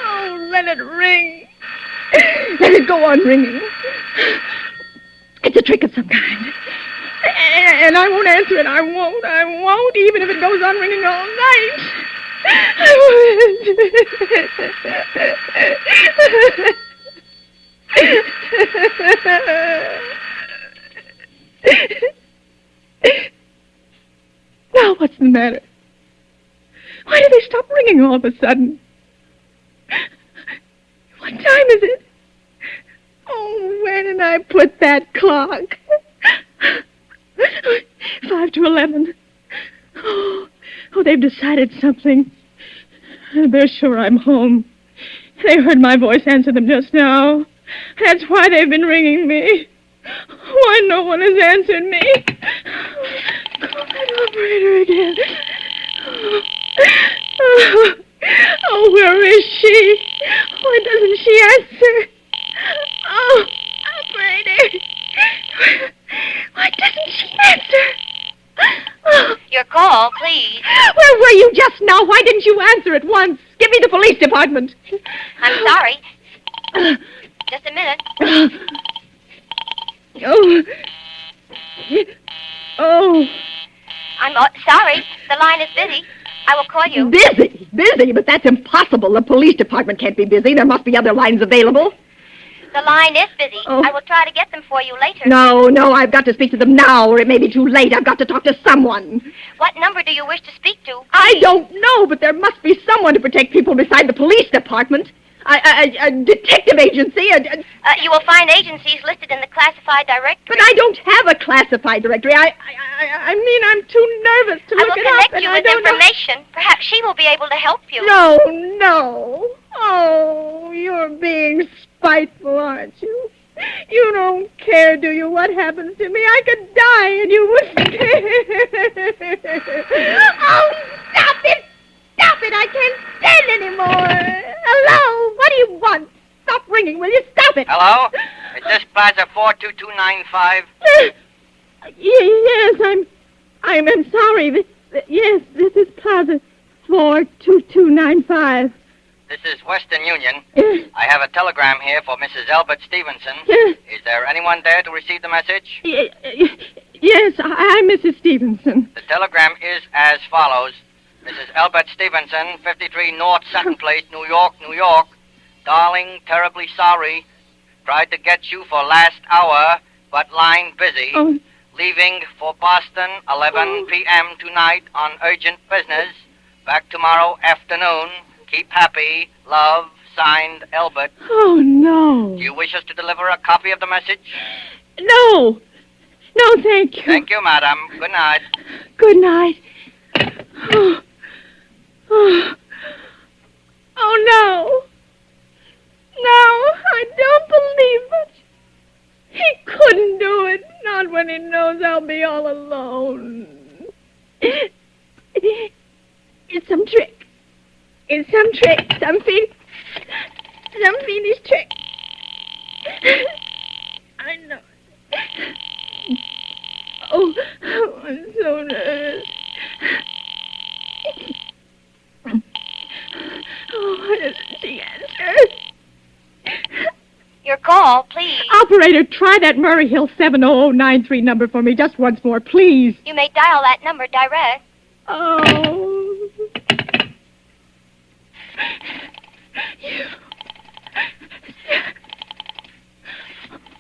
Oh, let it ring. Let it go on ringing. It's a trick of some kind. And I won't answer it. I won't, even if it goes on ringing all night. I won't. Now, what's the matter? Why did they stop ringing all of a sudden? What time is it? Oh, where did I put that clock? 5 to 11. Oh, they've decided something. They're sure I'm home. They heard my voice answer them just now. That's why they've been ringing me. Why no one has answered me? Call that operator again. Oh, where is she? Why doesn't she answer? Oh, operator. Why doesn't she answer? Oh. Your call, please. Where were you just now? Why didn't you answer at once? Give me the police department. I'm sorry. Just a minute. Oh. I'm sorry. The line is busy. I will call you. Busy? Busy? But that's impossible. The police department can't be busy. There must be other lines available. The line is busy. Oh. I will try to get them for you later. No, I've got to speak to them now, or it may be too late. I've got to talk to someone. What number do you wish to speak to? I don't know, but there must be someone to protect people beside the police department. A detective agency. You will find agencies listed in the classified directory. But I don't have a classified directory. I mean, I'm too nervous to look it up. I will connect you with information. Perhaps she will be able to help you. No. Oh, you're being spiteful, aren't you? You don't care, do you, what happens to me? I could die and you wouldn't care. Oh, stop it! Stop it! I can't stand anymore. Hello? What do you want? Stop ringing, will you? Stop it! Hello? Is this Plaza 42295? Yes, I'm sorry. Yes, this is Plaza 42295. This is Western Union. I have a telegram here for Mrs. Albert Stevenson. Is there anyone there to receive the message? Yes, I'm Mrs. Stevenson. The telegram is as follows. Mrs. Albert Stevenson, 53 North Sutton Place, New York, New York. Darling, terribly sorry. Tried to get you for last hour. but line busy. Oh. Leaving for Boston 11 p.m. tonight on urgent business. Back tomorrow afternoon. Keep happy. Love, signed Albert. Oh, no. Do you wish us to deliver a copy of the message? No. No, thank you. Thank you, madam. Good night. Good night. Oh, oh. Oh, no. No, I don't believe it. He couldn't do it. Not when he knows I'll be all alone. It's some trick. It's some trick. Some fiendish trick. I know. Oh, I'm so nervous. Oh, why doesn't she answer? Your call, please. Operator, try that Murray Hill 70093 number for me just once more, please. You may dial that number direct. Oh.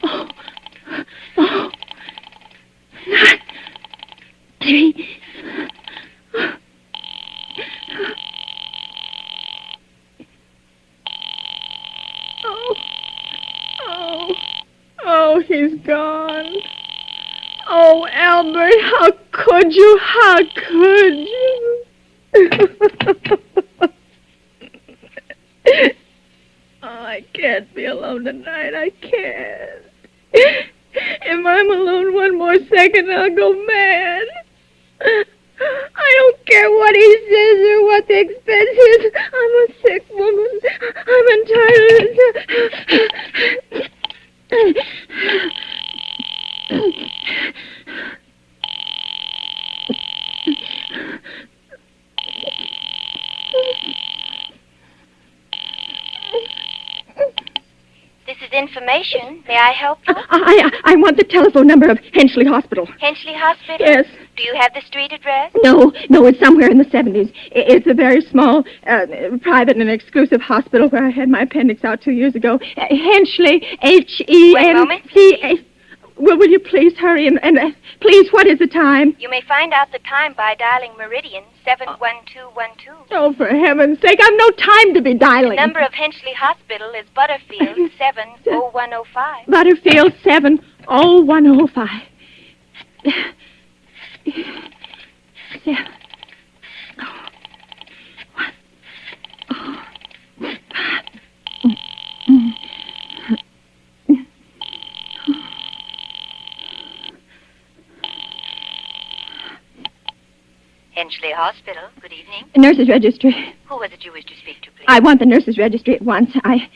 Oh. Oh. 9, 3. Oh, he's gone. Oh, Albert, how could you? How could you? Oh, I can't be alone tonight. I can't. If I'm alone one more second, I'll go mad. I don't care what he says or what the expense is. I'm a sick woman. I'm entitled. This is information. May I help you? I want the telephone number of Henchley Hospital. Henchley Hospital? Yes. Do you have the street address? No, it's somewhere in the 70s. It's a very small, private and exclusive hospital where I had my appendix out 2 years ago. Henchley, H-E-N-C-A... Wait a moment. Will you please hurry and please, what is the time? You may find out the time by dialing Meridian 71212. Oh, for heaven's sake, I've no time to be dialing. The number of Henchley Hospital is Butterfield 70105. Butterfield 70105. 7. Oh. 1. Oh. 5. Henchley Hospital. Good evening. Nurse's registry. Who was it you wished to speak to, please? I want the nurse's registry at once. I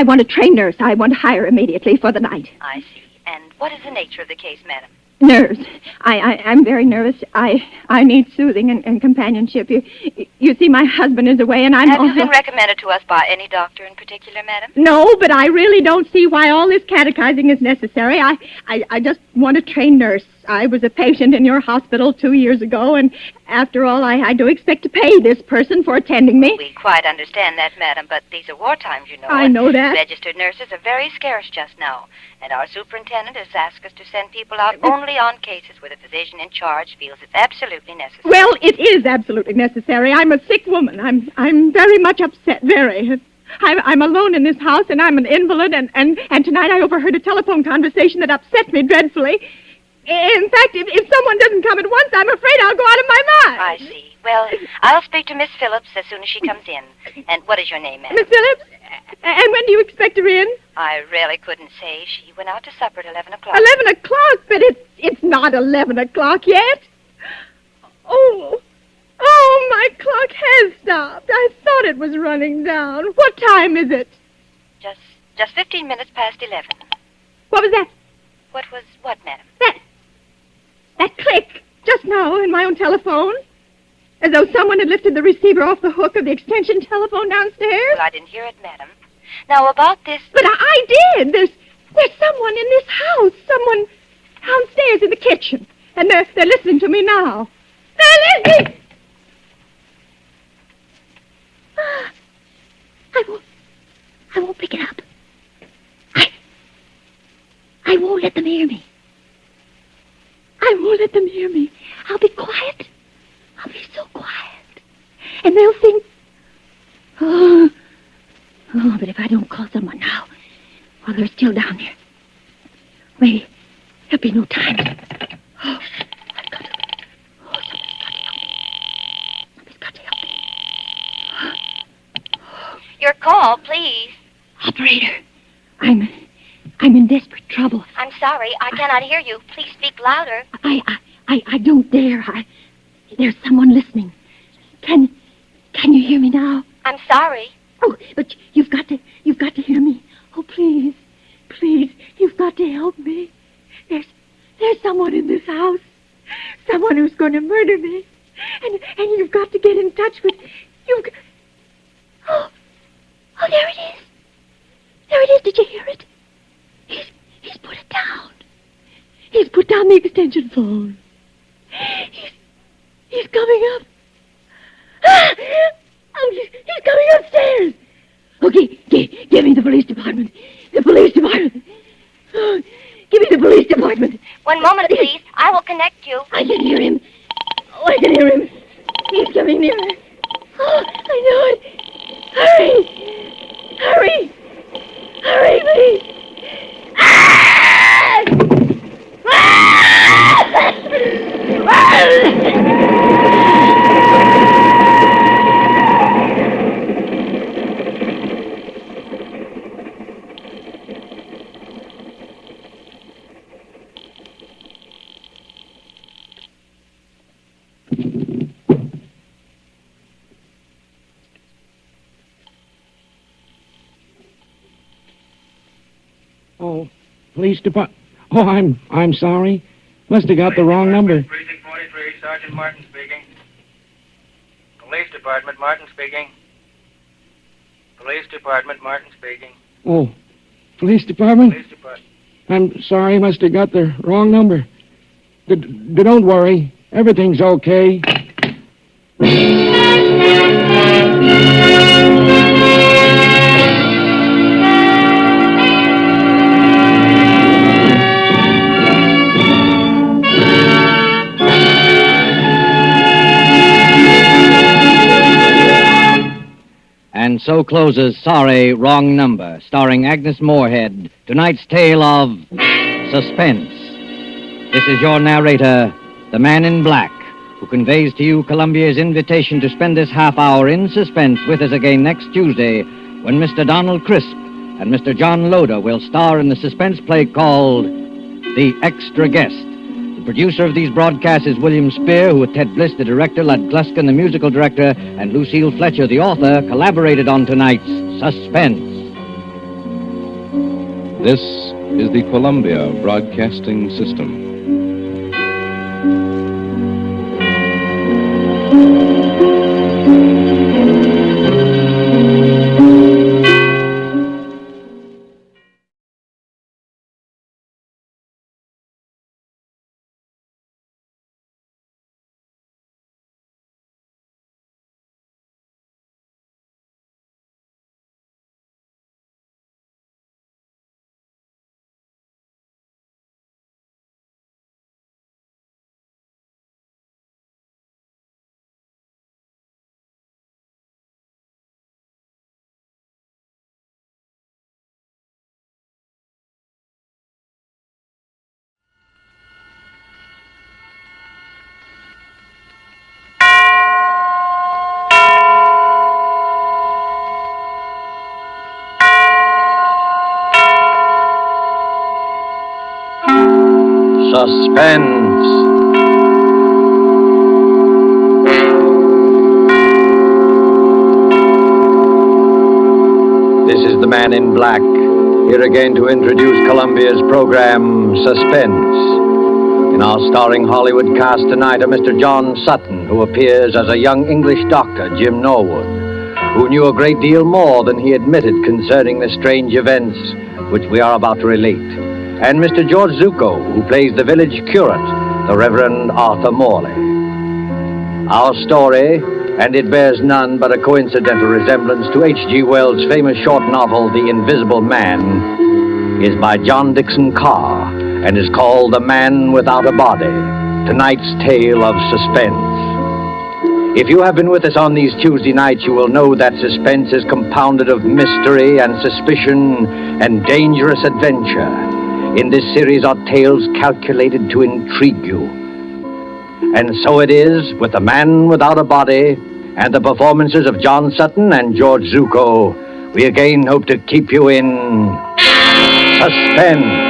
want a trained nurse. I want to hire immediately for the night. I see. And what is the nature of the case, madam? Nerves. I'm very nervous. I need soothing and companionship. You see, my husband is away, and I'm Have also... you been recommended to us by any doctor in particular, madam? No, but I really don't see why all this catechizing is necessary. I just want a trained nurse. I was a patient in your hospital 2 years ago, and after all, I do expect to pay this person for attending me. We quite understand that, madam, but these are war times, you know. I know that. Registered nurses are very scarce just now, and our superintendent has asked us to send people out only on cases where the physician in charge feels it's absolutely necessary. Well, it is absolutely necessary. I'm a sick woman. I'm very much upset, very. I'm alone in this house, and I'm an invalid, and tonight I overheard a telephone conversation that upset me dreadfully. In fact, if someone doesn't come at once, I'm afraid I'll go out of my mind. I see. Well, I'll speak to Miss Phillips as soon as she comes in. And what is your name, madam? Miss Phillips? And when do you expect her in? I really couldn't say. She went out to supper at 11 o'clock. 11 o'clock? But it's not 11 o'clock yet. Oh, my clock has stopped. I thought it was running down. What time is it? Just 15 minutes past 11. What was that? What, madam? That click just now in my own telephone. As though someone had lifted the receiver off the hook of the extension telephone downstairs. Well, I didn't hear it, madam. Now, about this... But I did. There's someone in this house. Someone downstairs in the kitchen. And they're listening to me now. They're listening! I won't pick it up. I won't won't let them hear me. I won't let them hear me. I'll be quiet. I'll be so quiet. And they'll think, oh, but if I don't call someone now, while they're still down there, maybe there'll be no time. Oh, I've got to. Oh, somebody's got to help me. Your call, please. Operator, I'm in desperate trouble. I'm sorry, I cannot hear you. Please speak louder. I don't dare. There's someone listening. Can you hear me now? I'm sorry. Oh, but you've got to hear me. Oh, please, you've got to help me. There's someone in this house, someone who's going to murder me, and you've got to get in touch with. Oh, there it is. There it is. Did you hear it? He's put it down. He's put down the extension phone. He's coming up. Oh, he's coming upstairs. Okay, give me the police department. The police department. Oh, give me the police department. One moment, please. I will connect you. I can hear him. Oh, I can hear him. He's coming nearer. Oh, I know it. Hurry, please. Oh, police department. Oh, I'm sorry. Must have got the wrong number. Precinct 43, Sergeant Martin speaking. Police Department, Martin speaking. Police Department, Martin speaking. Oh, police department? Police Department. I'm sorry. Must have got the wrong number. Don't worry. Everything's okay. And so closes Sorry, Wrong Number, starring Agnes Moorehead, tonight's tale of suspense. This is your narrator, the Man in Black, who conveys to you Columbia's invitation to spend this half hour in suspense with us again next Tuesday, when Mr. Donald Crisp and Mr. John Loder will star in the suspense play called The Extra Guest. The producer of these broadcasts is William Spear, who with Ted Bliss, the director, Lud Gluskin, the musical director, and Lucille Fletcher, the author, collaborated on tonight's Suspense. This is the Columbia Broadcasting System. Suspense. This is the Man in Black, here again to introduce Columbia's program, Suspense. In our starring Hollywood cast tonight are Mr. John Sutton, who appears as a young English doctor, Jim Norwood, who knew a great deal more than he admitted concerning the strange events which we are about to relate. And Mr. George Zucco, who plays the village curate, the Reverend Arthur Morley. Our story, and it bears none but a coincidental resemblance to H.G. Wells' famous short novel, The Invisible Man, is by John Dixon Carr, and is called The Man Without a Body, tonight's tale of suspense. If you have been with us on these Tuesday nights, you will know that suspense is compounded of mystery and suspicion and dangerous adventure. In this series are tales calculated to intrigue you. And so it is with The Man Without a Body and the performances of John Sutton and George Zuko. We again hope to keep you in suspense.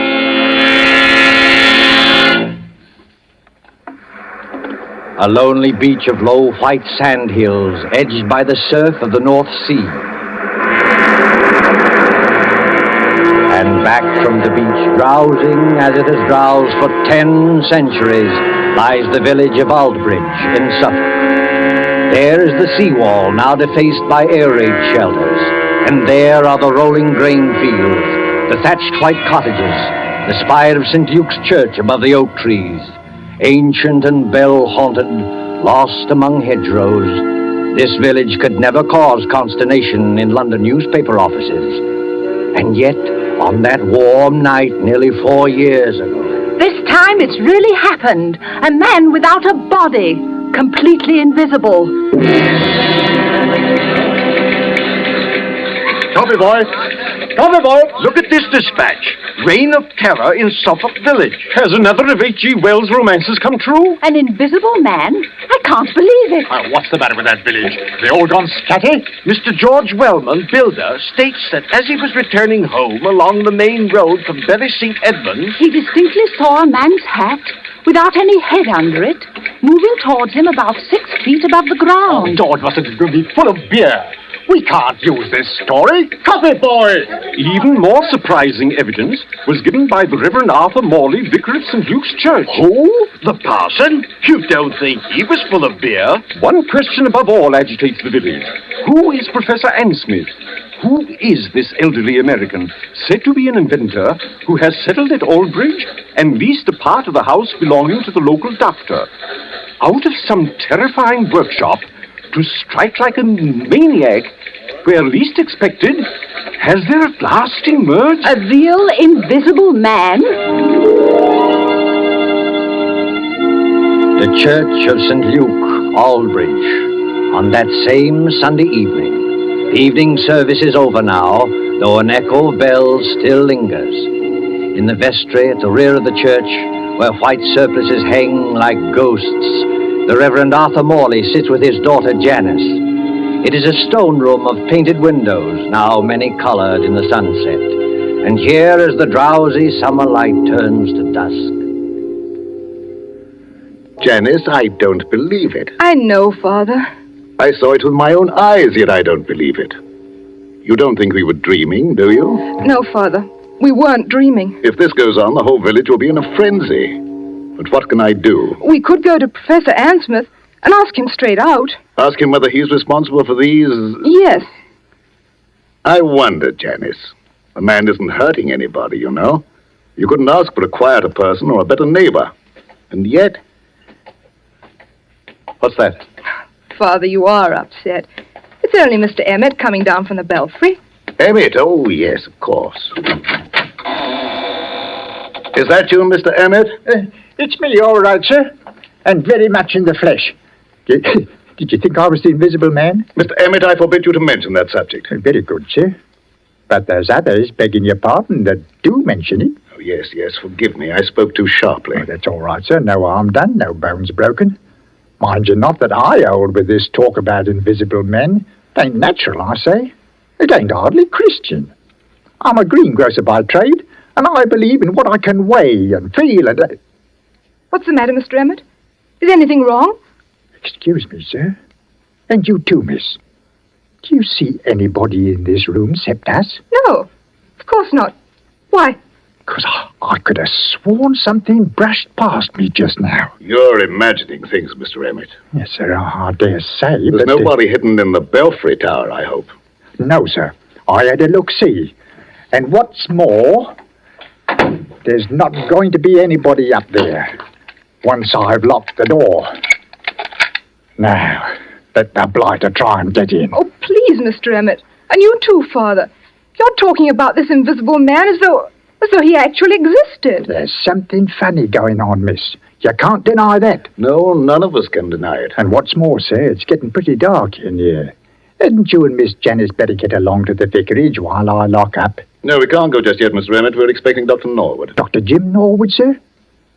A lonely beach of low white sand hills edged by the surf of the North Sea. And back from the beach, drowsing as it has drowsed for 10 centuries, lies the village of Aldbridge in Suffolk. There is the seawall, now defaced by air raid shelters. And there are the rolling grain fields, the thatched white cottages, the spire of St. Luke's Church above the oak trees. Ancient and bell-haunted, lost among hedgerows, this village could never cause consternation in London newspaper offices. And yet, on that warm night nearly 4 years ago... This time it's really happened. A man without a body, completely invisible. Tommy boy! Tommy boy! Look at this dispatch. Reign of Terror in Suffolk Village. Has another of H.G. Wells' romances come true? An invisible man? I can't believe it. What's the matter with that village? They all gone scatty? Mr. George Wellman, builder, states that as he was returning home along the main road from Bury St. Edmunds... He distinctly saw a man's hat, without any head under it, moving towards him about 6 feet above the ground. George must have been full of beer. We can't use this story. Coffee boy! Even more surprising evidence was given by the Reverend Arthur Morley, vicar of St. Luke's Church. Who? The parson? You don't think he was full of beer? One question above all agitates the village. Who is Professor Ansmith? Who is this elderly American, said to be an inventor, who has settled at Aldbridge and leased a part of the house belonging to the local doctor? Out of some terrifying workshop, to strike like a maniac, where least expected, has there at last emerged... A real invisible man? The Church of St. Luke, Aldbridge, on that same Sunday evening. The evening service is over now, though an echo of bells still lingers. In the vestry at the rear of the church, where white surplices hang like ghosts, the Reverend Arthur Morley sits with his daughter Janice. It is a stone room of painted windows, now many-colored in the sunset. And here as the drowsy summer light turns to dusk. Janice, I don't believe it. I know, Father. I saw it with my own eyes, yet I don't believe it. You don't think we were dreaming, do you? No, Father. We weren't dreaming. If this goes on, the whole village will be in a frenzy. But what can I do? We could go to Professor Ansmith and ask him straight out. Ask him whether he's responsible for these... Yes. I wonder, Janice. A man isn't hurting anybody, you know. You couldn't ask for a quieter person or a better neighbor. And yet... What's that? Father, you are upset. It's only Mr. Emmett coming down from the belfry. Emmett? Oh, yes, of course. Is that you, Mr. Emmett? It's me, all right, sir. And very much in the flesh. Did you think I was the invisible man? Mr. Emmett, I forbid you to mention that subject. Very good, sir. But there's others, begging your pardon, that do mention it. Oh, yes, forgive me. I spoke too sharply. Oh, that's all right, sir. No harm done, no bones broken. Mind you not that I hold with this talk about invisible men. It ain't natural, I say. It ain't hardly Christian. I'm a greengrocer by trade, and I believe in what I can weigh and feel and... What's the matter, Mr. Emmett? Is anything wrong? Excuse me, sir. And you too, miss. Do you see anybody in this room except us? No, of course not. Why? Because I could have sworn something brushed past me just now. You're imagining things, Mr. Emmett. Yes, sir, I dare say. There's nobody hidden in the belfry tower, I hope. No, sir. I had a look-see. And what's more, there's not going to be anybody up there once I've locked the door. Now, let the blighter try and get in. Oh, please, Mr. Emmett. And you too, Father. You're talking about this invisible man as though... as though he actually existed. There's something funny going on, miss. You can't deny that. No, none of us can deny it. And what's more, sir, it's getting pretty dark in here. Hadn't you and Miss Janice better get along to the vicarage while I lock up? No, we can't go just yet, Mr. Emmett. We're expecting Dr. Norwood. Dr. Jim Norwood, sir?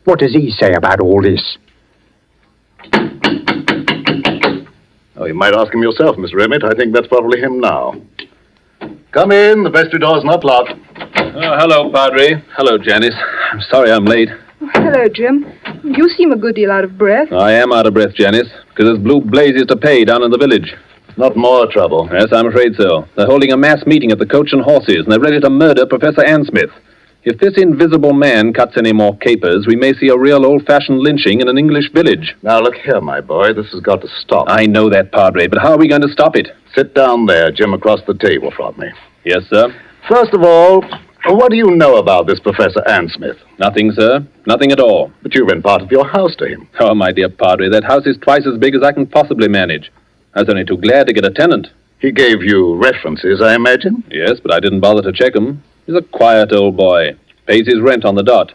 What does he say about all this? Oh, you might ask him yourself, Mr. Emmett. I think that's probably him now. Come in. The vestry door's not locked. Oh, hello, Padre. Hello, Janice. I'm sorry I'm late. Hello, Jim. You seem a good deal out of breath. I am out of breath, Janice, because there's blue blazes to pay down in the village. Not more trouble. Yes, I'm afraid so. They're holding a mass meeting at the Coach and Horses, and they're ready to murder Professor Ansmith. If this invisible man cuts any more capers, we may see a real old-fashioned lynching in an English village. Now, look here, my boy. This has got to stop. I know that, Padre, but how are we going to stop it? Sit down there, Jim, across the table from me. Yes, sir. First of all, what do you know about this Professor Ansmith? Nothing, sir. Nothing at all. But you rent part of your house to him. Oh, my dear Padre, that house is twice as big as I can possibly manage. I was only too glad to get a tenant. He gave you references, I imagine? Yes, but I didn't bother to check them. He's a quiet old boy. Pays his rent on the dot.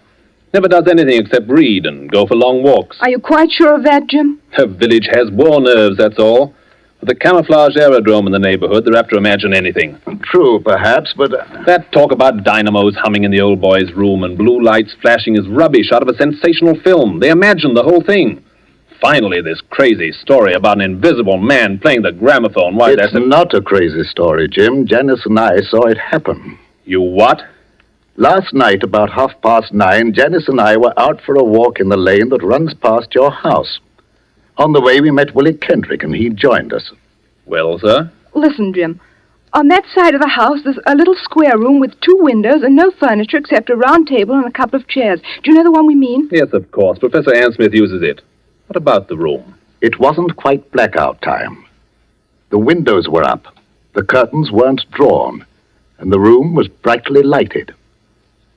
Never does anything except read and go for long walks. Are you quite sure of that, Jim? The village has war nerves, that's all. With the camouflage aerodrome in the neighborhood, they're apt to imagine anything. True, perhaps, but... That talk about dynamos humming in the old boy's room and blue lights flashing is rubbish out of a sensational film. They imagine the whole thing. Finally, this crazy story about an invisible man playing the gramophone. Why, it's not a crazy story, Jim. Janice and I saw it happen. You what? Last night, about 9:30, Janice and I were out for a walk in the lane that runs past your house. On the way, we met Willie Kendrick, and he joined us. Well, sir? Listen, Jim. On that side of the house, there's a little square room with 2 windows and no furniture except a round table and a couple of chairs. Do you know the one we mean? Yes, of course. Professor Ansmith uses it. What about the room? It wasn't quite blackout time. The windows were up, the curtains weren't drawn, and the room was brightly lighted.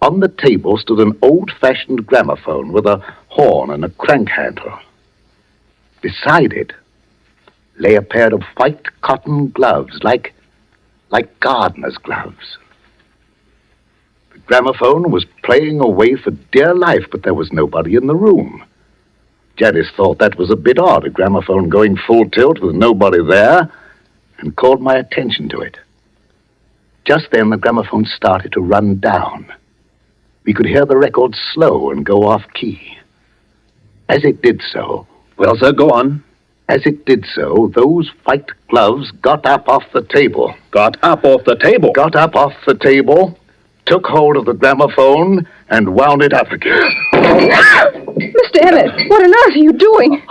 On the table stood an old-fashioned gramophone with a horn and a crank handle. Beside it lay a pair of white cotton gloves, like gardener's gloves. The gramophone was playing away for dear life, but there was nobody in the room. Janice thought that was a bit odd, a gramophone going full tilt with nobody there, and called my attention to it. Just then, the gramophone started to run down. We could hear the record slow and go off key. As it did so... Well, sir, go on. As it did so, those white gloves got up off the table. Got up off the table? Got up off the table, took hold of the gramophone, and wound it up again. Mr. Emmett, what on earth are you doing?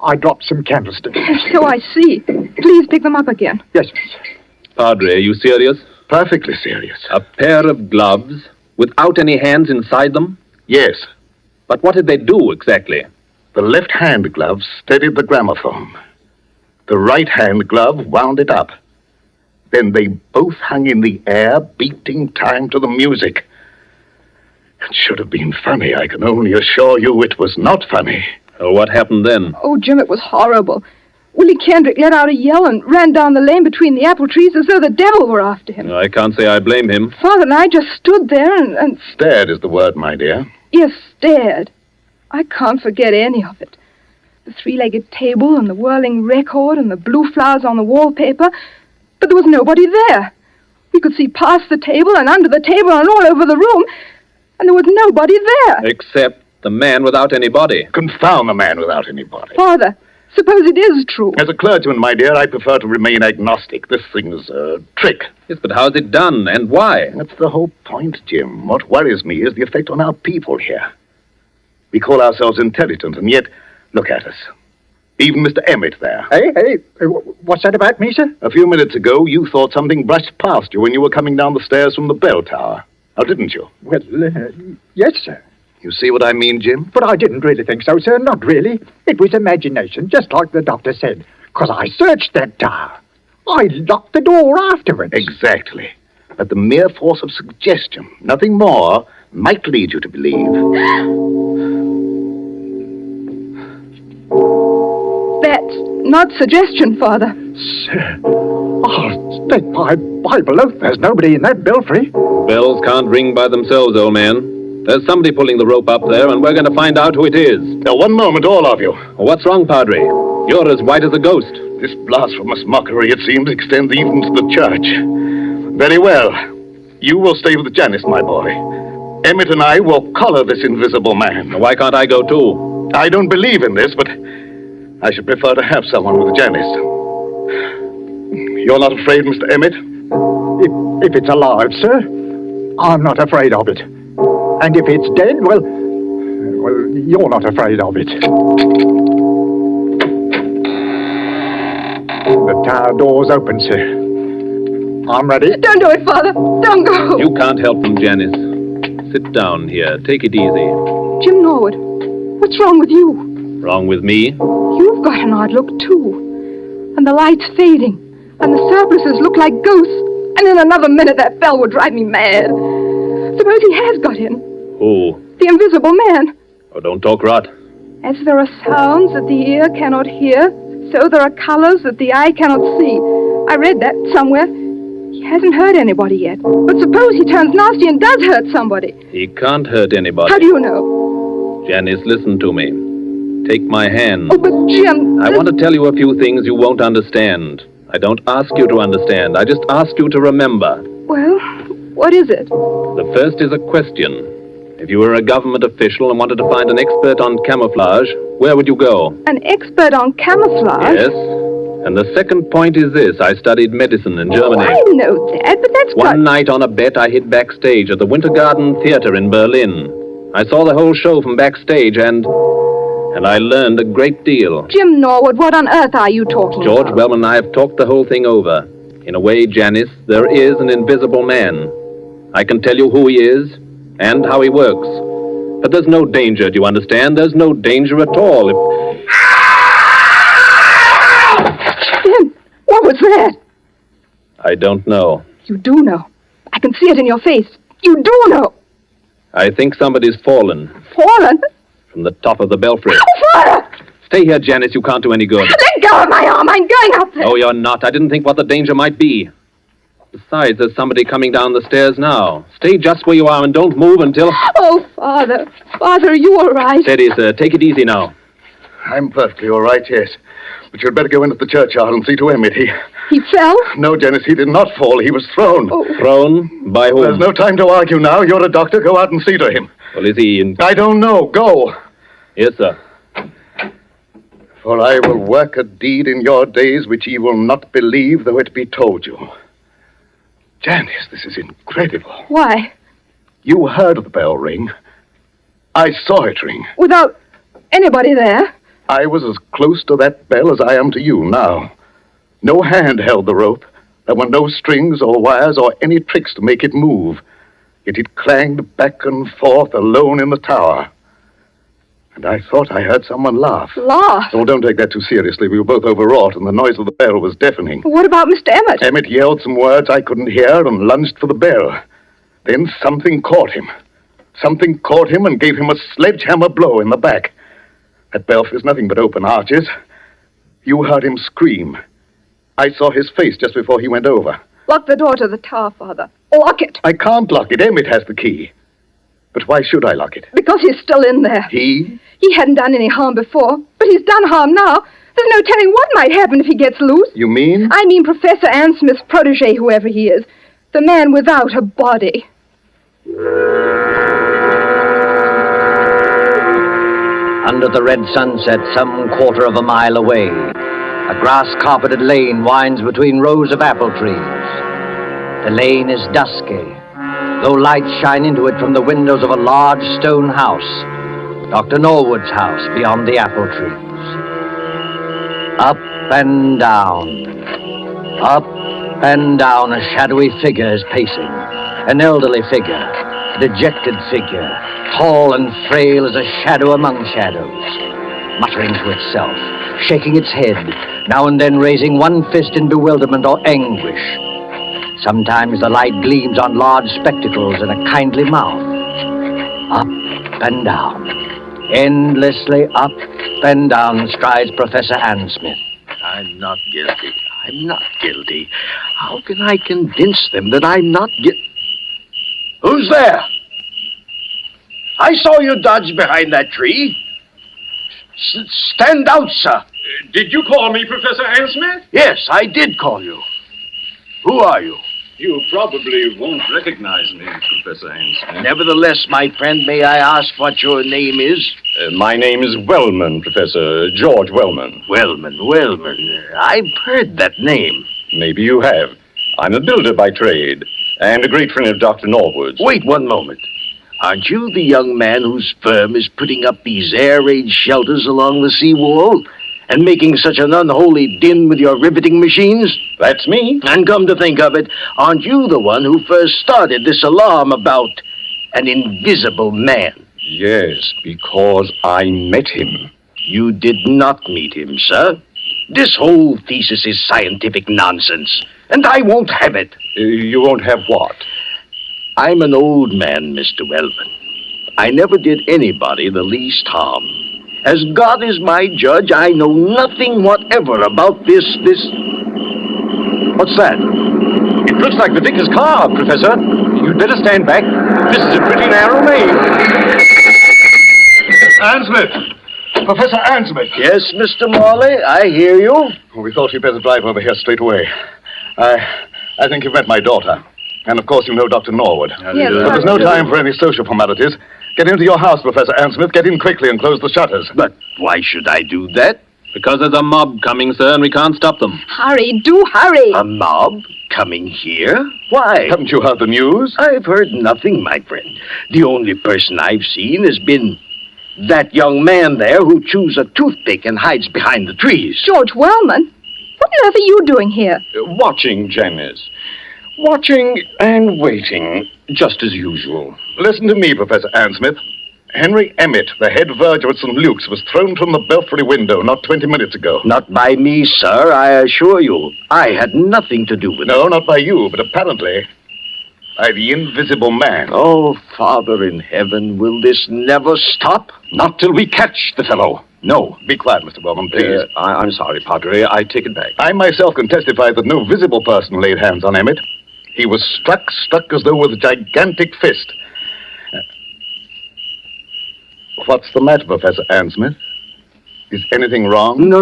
I dropped some candlesticks. So I see. Please pick them up again. Yes, miss. Padre, are you serious? Perfectly serious. A pair of gloves without any hands inside them? Yes. But what did they do exactly? The left-hand glove steadied the gramophone. The right-hand glove wound it up. Then they both hung in the air, beating time to the music. It should have been funny. I can only assure you it was not funny. What happened then? Oh, Jim, it was horrible. Willie Kendrick let out a yell and ran down the lane between the apple trees as though the devil were after him. I can't say I blame him. Father and I just stood there and... Stared is the word, my dear. Yes, stared. I can't forget any of it. The 3-legged table and the whirling record and the blue flowers on the wallpaper. But there was nobody there. We could see past the table and under the table and all over the room. And there was nobody there. Except the man without any body. Confound the man without any body. Father, suppose it is true. As a clergyman, my dear, I prefer to remain agnostic. This thing is a trick. Yes, but how's it done and why? That's the whole point, Jim. What worries me is the effect on our people here. We call ourselves intelligent, and yet, look at us. Even Mr. Emmett there. Hey, what's that about me, sir? A few minutes ago, you thought something brushed past you when you were coming down the stairs from the bell tower. Now, didn't you? Well, yes, sir. You see what I mean, Jim? But I didn't really think so, sir. Not really. It was imagination, just like the doctor said. Because I searched that tower. I locked the door afterwards. Exactly. But the mere force of suggestion, nothing more, might lead you to believe. That's not suggestion, Father. Sir, I'll stake my Bible oath there's nobody in that belfry. Bells can't ring by themselves, old man. There's somebody pulling the rope up there, and we're going to find out who it is. Now, one moment, all of you. What's wrong, Padre? You're as white as a ghost. This blasphemous mockery, it seems, extends even to the church. Very well. You will stay with Janice, my boy. Emmett and I will collar this invisible man. Why can't I go, too? I don't believe in this, but I should prefer to have someone with Janice. You're not afraid, Mr. Emmett? If it's alive, sir, I'm not afraid of it. And if it's dead, well, you're not afraid of it. The tower door's open, sir. I'm ready. Don't do it, Father. Don't go. You can't help them, Janice. Sit down here. Take it easy. Jim Norwood, what's wrong with you? Wrong with me? You've got an odd look, too. And the light's fading. And the surplices look like ghosts. And in another minute, that bell would drive me mad. Suppose he has got in. Who? The invisible man. Oh, don't talk rot. As there are sounds that the ear cannot hear, so there are colors that the eye cannot see. I read that somewhere. He hasn't hurt anybody yet. But suppose he turns nasty and does hurt somebody. He can't hurt anybody. How do you know? Janice, listen to me. Take my hand. Oh, but Jim... I want to tell you a few things you won't understand. I don't ask you to understand. I just ask you to remember. Well, what is it? The first is a question. If you were a government official and wanted to find an expert on camouflage, where would you go? An expert on camouflage? Yes. And the second point is this. I studied medicine in Germany. Oh, I know that, but that's One night on a bet, I hid backstage at the Winter Garden Theater in Berlin. I saw the whole show from backstage, and I learned a great deal. Jim Norwood, what on earth are you talking George about? Wellman and I have talked the whole thing over. In a way, Janice, there is an invisible man. I can tell you who he is and how he works. But there's no danger, do you understand? There's no danger at all. Jim, what was that? I don't know. You do know. I can see it in your face. You do know. I think somebody's fallen Fallen? from the top of the belfry. Father! Stay here, Janice. You can't do any good. Let go of my arm. I'm going up there. No, you're not. I didn't think what the danger might be. Besides, there's somebody coming down the stairs now. Stay just where you are and don't move until... Oh, Father. Father, are you all right? Steady, sir. Take it easy now. I'm perfectly all right, yes. But you'd better go into the churchyard and see to Emmett. He fell? No, Janice, he did not fall. He was thrown. Oh. Thrown? By whom? There's no time to argue now. You're a doctor. Go out and see to him. Well, is he in... I don't know. Go. Yes, sir. For I will work a deed in your days which ye will not believe, though it be told you. Janice, this is incredible. Why? You heard the bell ring. I saw it ring. Without anybody there? I was as close to that bell as I am to you now. No hand held the rope. There were no strings or wires or any tricks to make it move. Yet it clanged back and forth alone in the tower. And I thought I heard someone laugh. Laugh? Oh, don't take that too seriously. We were both overwrought, and the noise of the bell was deafening. What about Mr. Emmett? Emmett yelled some words I couldn't hear and lunged for the bell. Then something caught him. Something caught him and gave him a sledgehammer blow in the back. That belfry is nothing but open arches. You heard him scream. I saw his face just before he went over. Lock the door to the tower, Father. Lock it. I can't lock it. Emmett has the key. But why should I lock it? Because he's still in there. He? He hadn't done any harm before, but he's done harm now. There's no telling what might happen if he gets loose. You mean? I mean Professor Ann Smith's protege, whoever he is. The man without a body. Under the red sunset, some quarter of a mile away, a grass-carpeted lane winds between rows of apple trees. The lane is dusky, though lights shine into it from the windows of a large stone house, Dr. Norwood's house beyond the apple trees. Up and down, a shadowy figure is pacing, an elderly figure, a dejected figure, tall and frail as a shadow among shadows, muttering to itself, shaking its head, now and then raising one fist in bewilderment or anguish. Sometimes the light gleams on large spectacles and a kindly mouth. Up and down, endlessly up and down strides Professor Ann Smith. I'm not guilty. I'm not guilty. How can I convince them that I'm not guilty? Who's there? I saw you dodge behind that tree. Stand out, sir. Did you call me, Professor Ansmith? Yes, I did call you. Who are you? You probably won't recognize me, Professor Ansmith. Nevertheless, my friend, may I ask what your name is? My name is Wellman, Professor George Wellman. Wellman. I've heard that name. Maybe you have. I'm a builder by trade, and a great friend of Dr. Norwood's. Wait one moment. Aren't you the young man whose firm is putting up these air-raid shelters along the seawall and making such an unholy din with your riveting machines? That's me. And come to think of it, aren't you the one who first started this alarm about an invisible man? Yes, because I met him. You did not meet him, sir. This whole thesis is scientific nonsense, and I won't have it. You won't have what? I'm an old man, Mr. Wellman. I never did anybody the least harm. As God is my judge, I know nothing whatever about this... What's that? It looks like the vicar's car, Professor. You'd better stand back. This is a pretty narrow lane. Ansmith! Professor Ansmith! Yes, Mr. Morley, I hear you. Well, we thought you'd better drive over here straight away. I think you've met my daughter. And, of course, you know Dr. Norwood. Yes, but there's no time for any social formalities. Get into your house, Professor Ansmith. Get in quickly and close the shutters. But why should I do that? Because there's a mob coming, sir, and we can't stop them. Hurry, do hurry. A mob coming here? Why? Haven't you heard the news? I've heard nothing, my friend. The only person I've seen has been that young man there who chews a toothpick and hides behind the trees. George Wellman? What on earth are you doing here? Watching, Janice. Watching and waiting, just as usual. Listen to me, Professor Ansmith. Henry Emmett, the head verger at St. Luke's, was thrown from the belfry window not 20 minutes ago. Not by me, sir, I assure you. I had nothing to do with it. No, not by you, but apparently by the invisible man. Oh, Father in heaven, will this never stop? Not till we catch the fellow. No. Be quiet, Mr. Wellman, please. I'm sorry, Padre. I take it back. I myself can testify that no visible person laid hands on Emmett. He was struck as though with a gigantic fist. What's the matter, Professor Ansmith? Is anything wrong? No.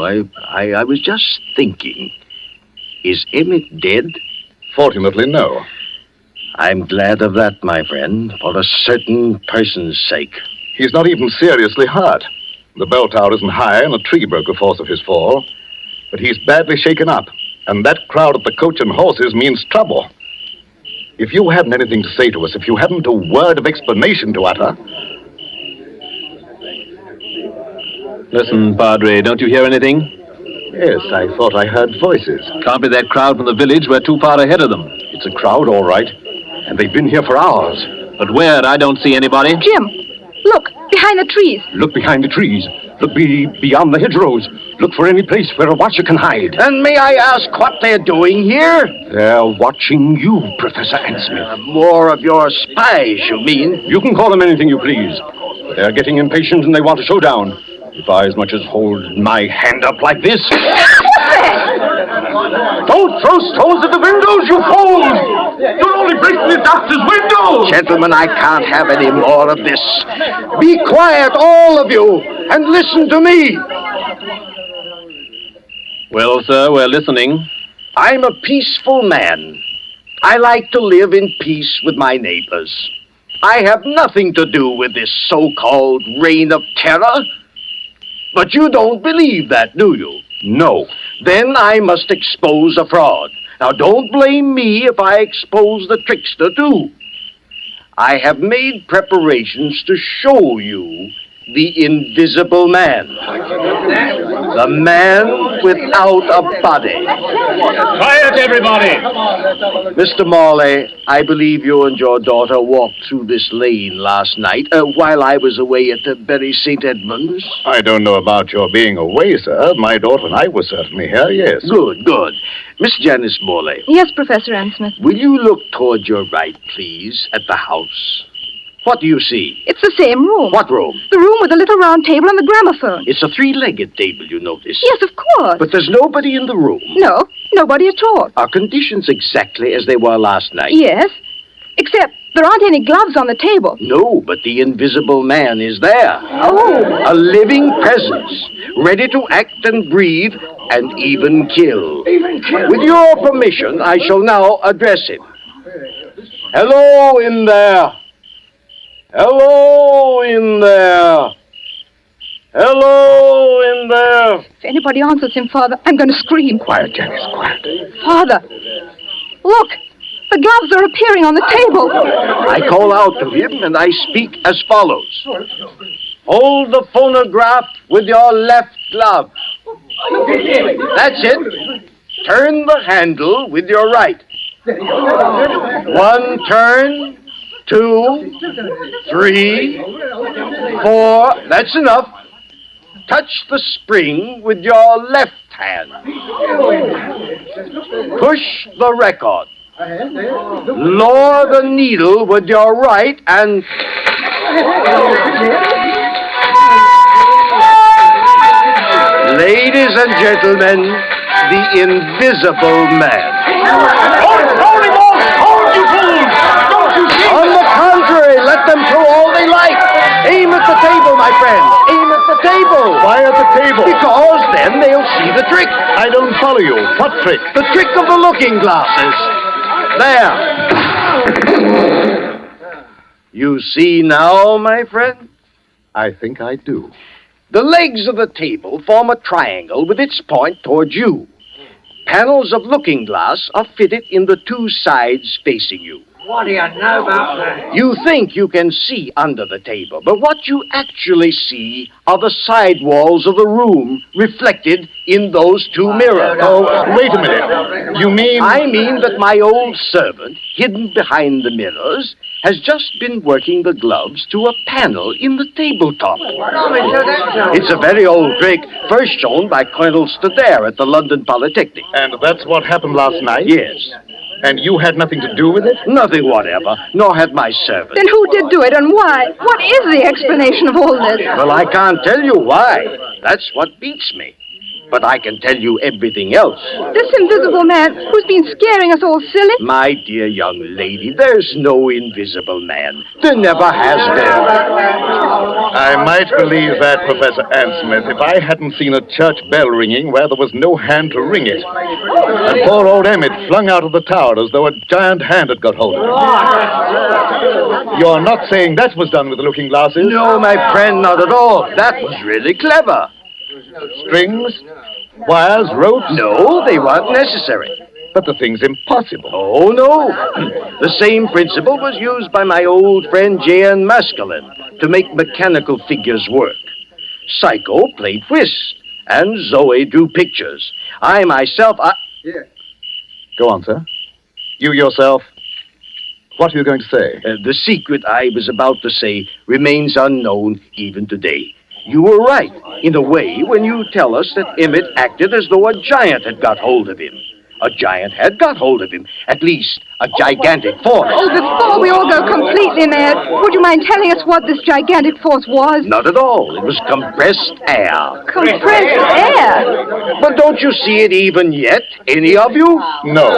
I was just thinking. Is Emmett dead? Fortunately, no. I'm glad of that, my friend, for a certain person's sake. He's not even seriously hurt. The bell tower isn't high, and a tree broke the force of his fall. But he's badly shaken up, and that crowd at the Coach and Horses means trouble. If you hadn't anything to say to us, if you hadn't a word of explanation to utter... Listen, Padre, don't you hear anything? Yes, I thought I heard voices. Can't be that crowd from the village. We're too far ahead of them. It's a crowd, all right. And they've been here for hours. But where? I don't see anybody. Jim, look, behind the trees. Look behind the trees. Look beyond the hedgerows. Look for any place where a watcher can hide. And may I ask what they're doing here? They're watching you, Professor Ansmith. More of your spies, you mean? You can call them anything you please. But they're getting impatient and they want a showdown. If I as much as hold my hand up like this... Don't throw stones at the windows, you fools! You're only breaking the doctor's window! Gentlemen, I can't have any more of this. Be quiet, all of you, and listen to me. Well, sir, we're listening. I'm a peaceful man. I like to live in peace with my neighbors. I have nothing to do with this so-called reign of terror. But you don't believe that, do you? No. Then I must expose a fraud. Now, don't blame me if I expose the trickster, too. I have made preparations to show you the invisible man. The man without a body. Quiet, everybody! Mr. Morley, I believe you and your daughter walked through this lane last night while I was away at the Bury St. Edmunds. I don't know about your being away, sir. My daughter and I were certainly here, yes. Good. Miss Janice Morley. Yes, Professor Ansmith. Will you look toward your right, please, at the house? What do you see? It's the same room. What room? The room with the little round table and the gramophone. It's a three-legged table, you notice. Yes, of course. But there's nobody in the room. No, nobody at all. Are conditions exactly as they were last night? Yes, except There aren't any gloves on the table. No, but the invisible man is there. Oh. A living presence, ready to act and breathe and even kill. With your permission, I shall now address him. Hello in there. Hello in there. Hello in there. If anybody answers him, Father, I'm going to scream. Quiet, Janice, quiet. Father, look. The gloves are appearing on the table. I call out to him and I speak as follows. Hold the phonograph with your left glove. That's it. Turn the handle with your right. 1 turn, 2, 3, 4. That's enough. Touch the spring with your left hand. Push the record. Lower the needle with your right and... Ladies and gentlemen, the Invisible Man. Hold him on! Hold, you fools! Don't you see? On the contrary, let them throw all they like. Aim at the table, my friend. Aim at the table. Why at the table? Because then they'll see the trick. I don't follow you. What trick? The trick of the looking glasses. There. You see now, my friend? I think I do. The legs of the table form a triangle with its point toward you. Panels of looking glass are fitted in the 2 sides facing you. What do you know about that? You think you can see under the table, but what you actually see are the side walls of the room reflected in those 2 mirrors. Oh, wait a minute. You mean... I mean that my old servant, hidden behind the mirrors, has just been working the gloves to a panel in the tabletop. It's a very old trick, first shown by Colonel Stadair at the London Polytechnic. And that's what happened last night? Yes. And you had nothing to do with it? Nothing whatever, nor had my servant. Then who did do it and why? What is the explanation of all this? Well, I can't tell you why. That's what beats me. But I can tell you everything else. This invisible man who's been scaring us all silly? My dear young lady, there's no invisible man. There never has been. I might believe that, Professor Ansmith, if I hadn't seen a church bell ringing where there was no hand to ring it. And poor old Emmett flung out of the tower as though a giant hand had got hold of him. You're not saying that was done with the looking glasses? No, my friend, not at all. That was really clever. Strings? Wires? Ropes? No, they weren't necessary. But the thing's impossible. Oh, no. The same principle was used by my old friend J.N. Maskelyne to make mechanical figures work. Psycho played whist, and Zoe drew pictures. I myself, Go on, sir. You yourself. What are you going to say? The secret I was about to say remains unknown even today. You were right, in a way, when you tell us that Emmett acted as though a giant had got hold of him. A giant had got hold of him, at least a gigantic force. Oh, before we all go completely mad, would you mind telling us what this gigantic force was? Not at all. It was compressed air. Compressed air? But don't you see it even yet, any of you? No.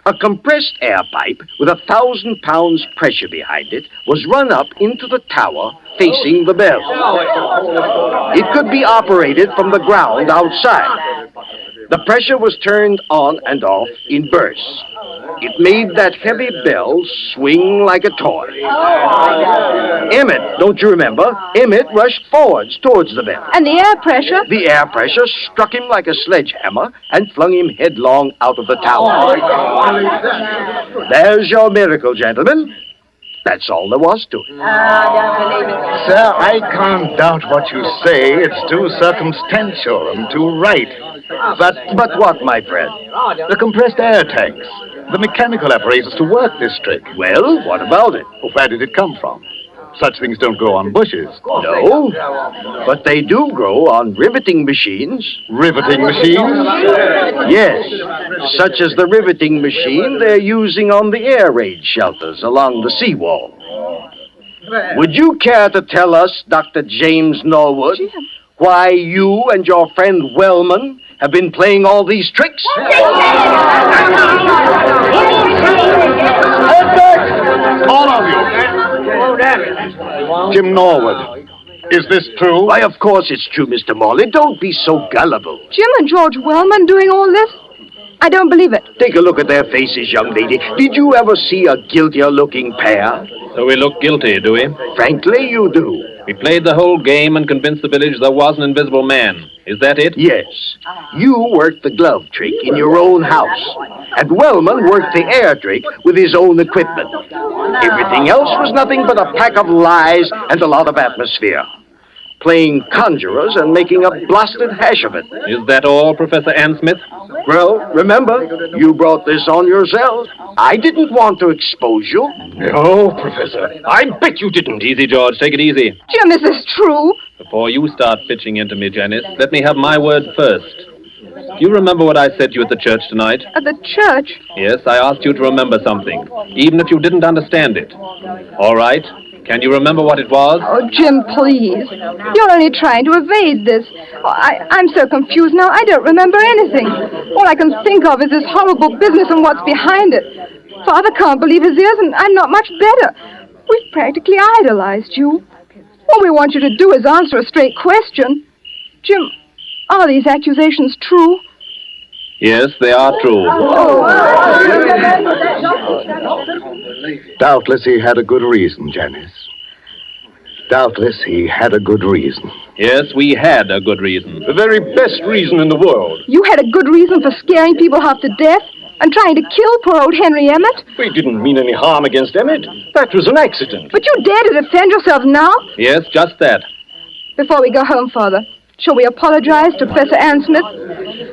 A compressed air pipe with 1,000 pounds pressure behind it was run up into the tower facing the bell. It could be operated from the ground outside. The pressure was turned on and off in bursts. It made that heavy bell swing like a toy. Emmett, don't you remember? Emmett rushed forwards towards the bell. And the air pressure? The air pressure struck him like a sledgehammer and flung him headlong out of the tower. There's your miracle, gentlemen. That's all there was to it. Sir, I can't doubt what you say. It's too circumstantial and too right. But what, my friend? The compressed air tanks. The mechanical apparatus to work this trick. Well, what about it? Where did it come from? Such things don't grow on bushes. No, but they do grow on riveting machines. Riveting machines? Yes, such as the riveting machine they're using on the air raid shelters along the seawall. Would you care to tell us, Dr. James Norwood, why you and your friend Wellman have been playing all these tricks? Head back! Jim Norwood, is this true? Why, of course it's true, Mr. Morley. Don't be so gullible. Jim and George Wellman doing all this? I don't believe it. Take a look at their faces, young lady. Did you ever see a guiltier-looking pair? So we look guilty, do we? Frankly, you do. We played the whole game and convinced the village there was an invisible man. Is that it? Yes. You worked the glove trick in your own house. And Wellman worked the air trick with his own equipment. Everything else was nothing but a pack of lies and a lot of atmosphere. Playing conjurers and making a blasted hash of it. Is that all, Professor Ann Smith? Well, remember, you brought this on yourself. I didn't want to expose you. No, Professor. I bet you didn't. Easy, George. Take it easy. Jim, is this true? Before you start pitching into me, Janice, let me have my word first. Do you remember what I said to you at the church tonight? At the church? Yes, I asked you to remember something, even if you didn't understand it. All right. Can you remember what it was? Oh, Jim, please. You're only trying to evade this. Oh, I'm so confused now, I don't remember anything. All I can think of is this horrible business and what's behind it. Father can't believe his ears, and I'm not much better. We've practically idolized you. All we want you to do is answer a straight question. Jim, are these accusations true? Yes, they are true. Doubtless he had a good reason, Janice. Doubtless he had a good reason. Yes, we had a good reason. The very best reason in the world. You had a good reason for scaring people half to death and trying to kill poor old Henry Emmett? We didn't mean any harm against Emmett. That was an accident. But you dare to defend yourself now? Yes, just that. Before we go home, Father, shall we apologize to Professor Ann Smith?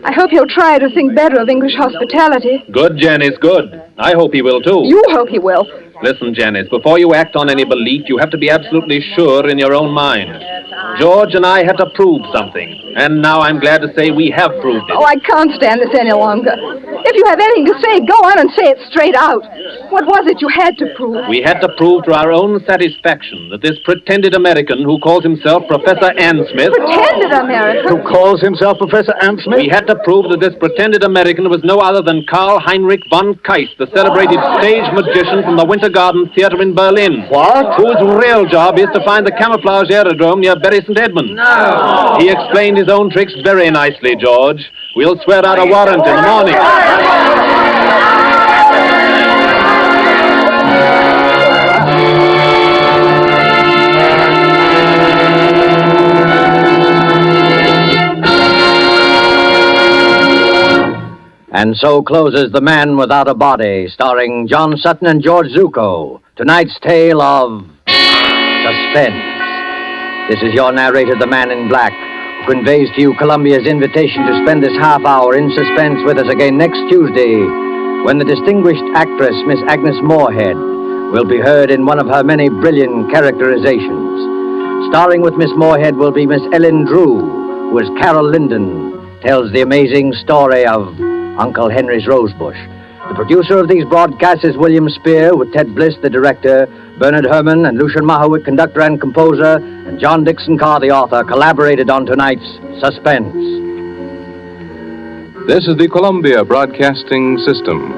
I hope he'll try to think better of English hospitality. Good, Janice, good. I hope he will, too. You hope he will. Listen, Janice, before you act on any belief, you have to be absolutely sure in your own mind. George and I had to prove something, and now I'm glad to say we have proved it. Oh, I can't stand this any longer. If you have anything to say, go on and say it straight out. What was it you had to prove? We had to prove to our own satisfaction that this pretended American who calls himself Professor Ann Smith... Pretended American? Who calls himself Professor Ann Smith? We had to prove that this pretended American was no other than Karl Heinrich von Keist, the celebrated stage magician from the Winter Garden Theater in Berlin. What? Whose real job is to find the camouflage aerodrome near Bury St. Edmunds. No. He explained his own tricks very nicely, George. We'll swear out a warrant in the morning. And so closes The Man Without a Body, starring John Sutton and George Zucco. Tonight's tale of suspense. This is your narrator, the Man in Black, who conveys to you Columbia's invitation to spend this half hour in suspense with us again next Tuesday, when the distinguished actress, Miss Agnes Moorehead, will be heard in one of her many brilliant characterizations. Starring with Miss Moorehead will be Miss Ellen Drew, who as Carol Linden tells the amazing story of Uncle Henry's Rosebush. The producer of these broadcasts is William Spear, with Ted Bliss, the director, Bernard Herrmann and Lucian Mahowick, conductor and composer, and John Dixon Carr, the author, collaborated on tonight's Suspense. This is the Columbia Broadcasting System.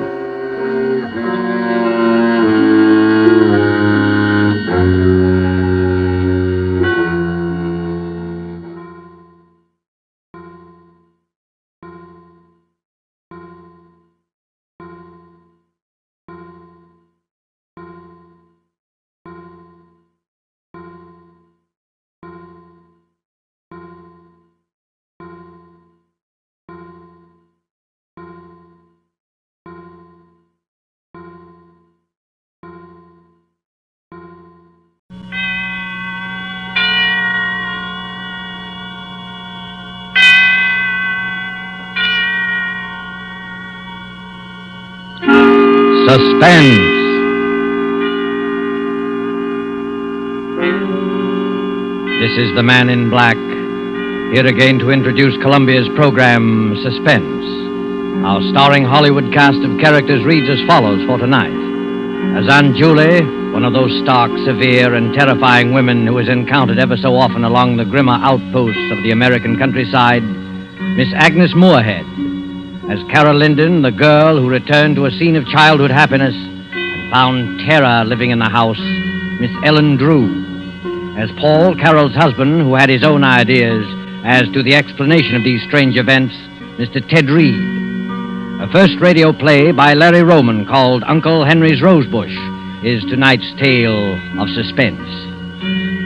Suspense. This is the Man in Black, here again to introduce Columbia's program, Suspense. Our starring Hollywood cast of characters reads as follows for tonight. As Aunt Julie, one of those stark, severe, and terrifying women who is encountered ever so often along the grimmer outposts of the American countryside, Miss Agnes Moorehead. As Carol Linden, the girl who returned to a scene of childhood happiness and found terror living in the house, Miss Ellen Drew. As Paul, Carol's husband, who had his own ideas as to the explanation of these strange events, Mr. Ted Reed. A first radio play by Larry Roman called Uncle Henry's Rosebush is tonight's tale of suspense.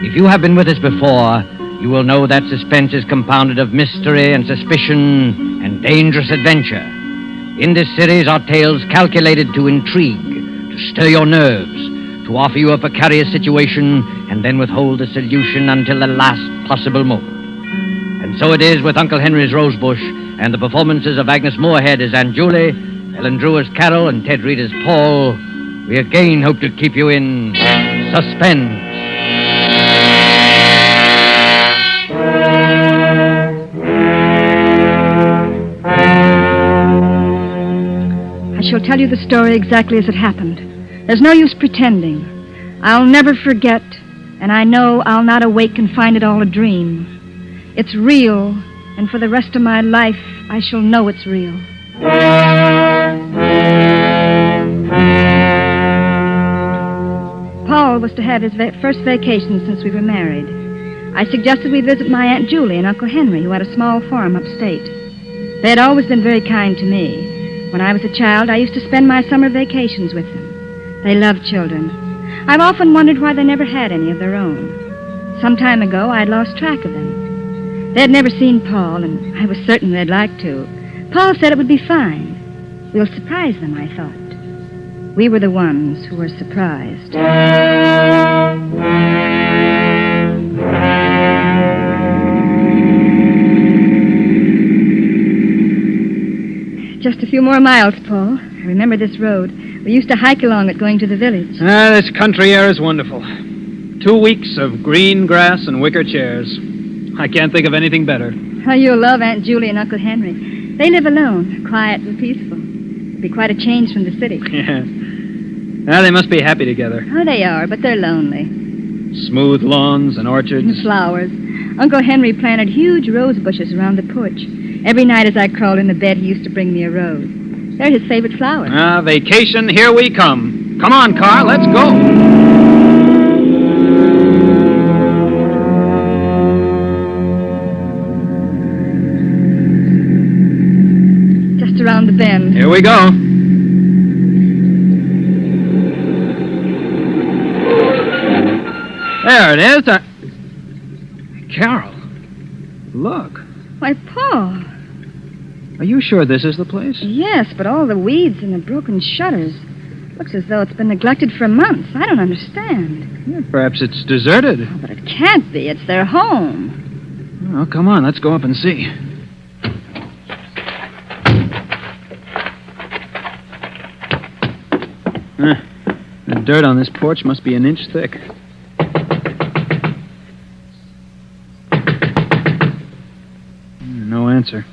If you have been with us before, you will know that suspense is compounded of mystery and suspicion and dangerous adventure. In this series are tales calculated to intrigue, to stir your nerves, to offer you a precarious situation and then withhold the solution until the last possible moment. And so it is with Uncle Henry's Rosebush and the performances of Agnes Moorehead as Aunt Julie, Ellen Drew as Carol, and Ted Reed as Paul. We again hope to keep you in suspense. I shall tell you the story exactly as it happened. There's no use pretending. I'll never forget, and I know I'll not awake and find it all a dream. It's real, and for the rest of my life, I shall know it's real. Paul was to have his first vacation since we were married. I suggested we visit my Aunt Julie and Uncle Henry, who had a small farm upstate. They had always been very kind to me. When I was a child, I used to spend my summer vacations with them. They loved children. I've often wondered why they never had any of their own. Some time ago, I'd lost track of them. They had never seen Paul, and I was certain they'd like to. Paul said it would be fine. We'll surprise them, I thought. We were the ones who were surprised. Just a few more miles, Paul. I remember this road. We used to hike along it going to the village. This country air is wonderful. 2 weeks of green grass and wicker chairs. I can't think of anything better. Oh, you'll love Aunt Julie and Uncle Henry. They live alone, quiet and peaceful. It'll be quite a change from the city. Yeah. They must be happy together. Oh, they are, but they're lonely. Smooth lawns and orchards. And flowers. Uncle Henry planted huge rose bushes around the porch. Every night as I crawled into bed, he used to bring me a rose. They're his favorite flowers. Vacation, here we come. Come on, car, let's go. Just around the bend. Here we go. There it is. Carol, look. Why, Paul. Are you sure this is the place? Yes, but all the weeds and the broken shutters. Looks as though it's been neglected for months. I don't understand. Yeah, perhaps it's deserted. Oh, but it can't be. It's their home. Oh, come on. Let's go up and see. The dirt on this porch must be an inch thick. No answer.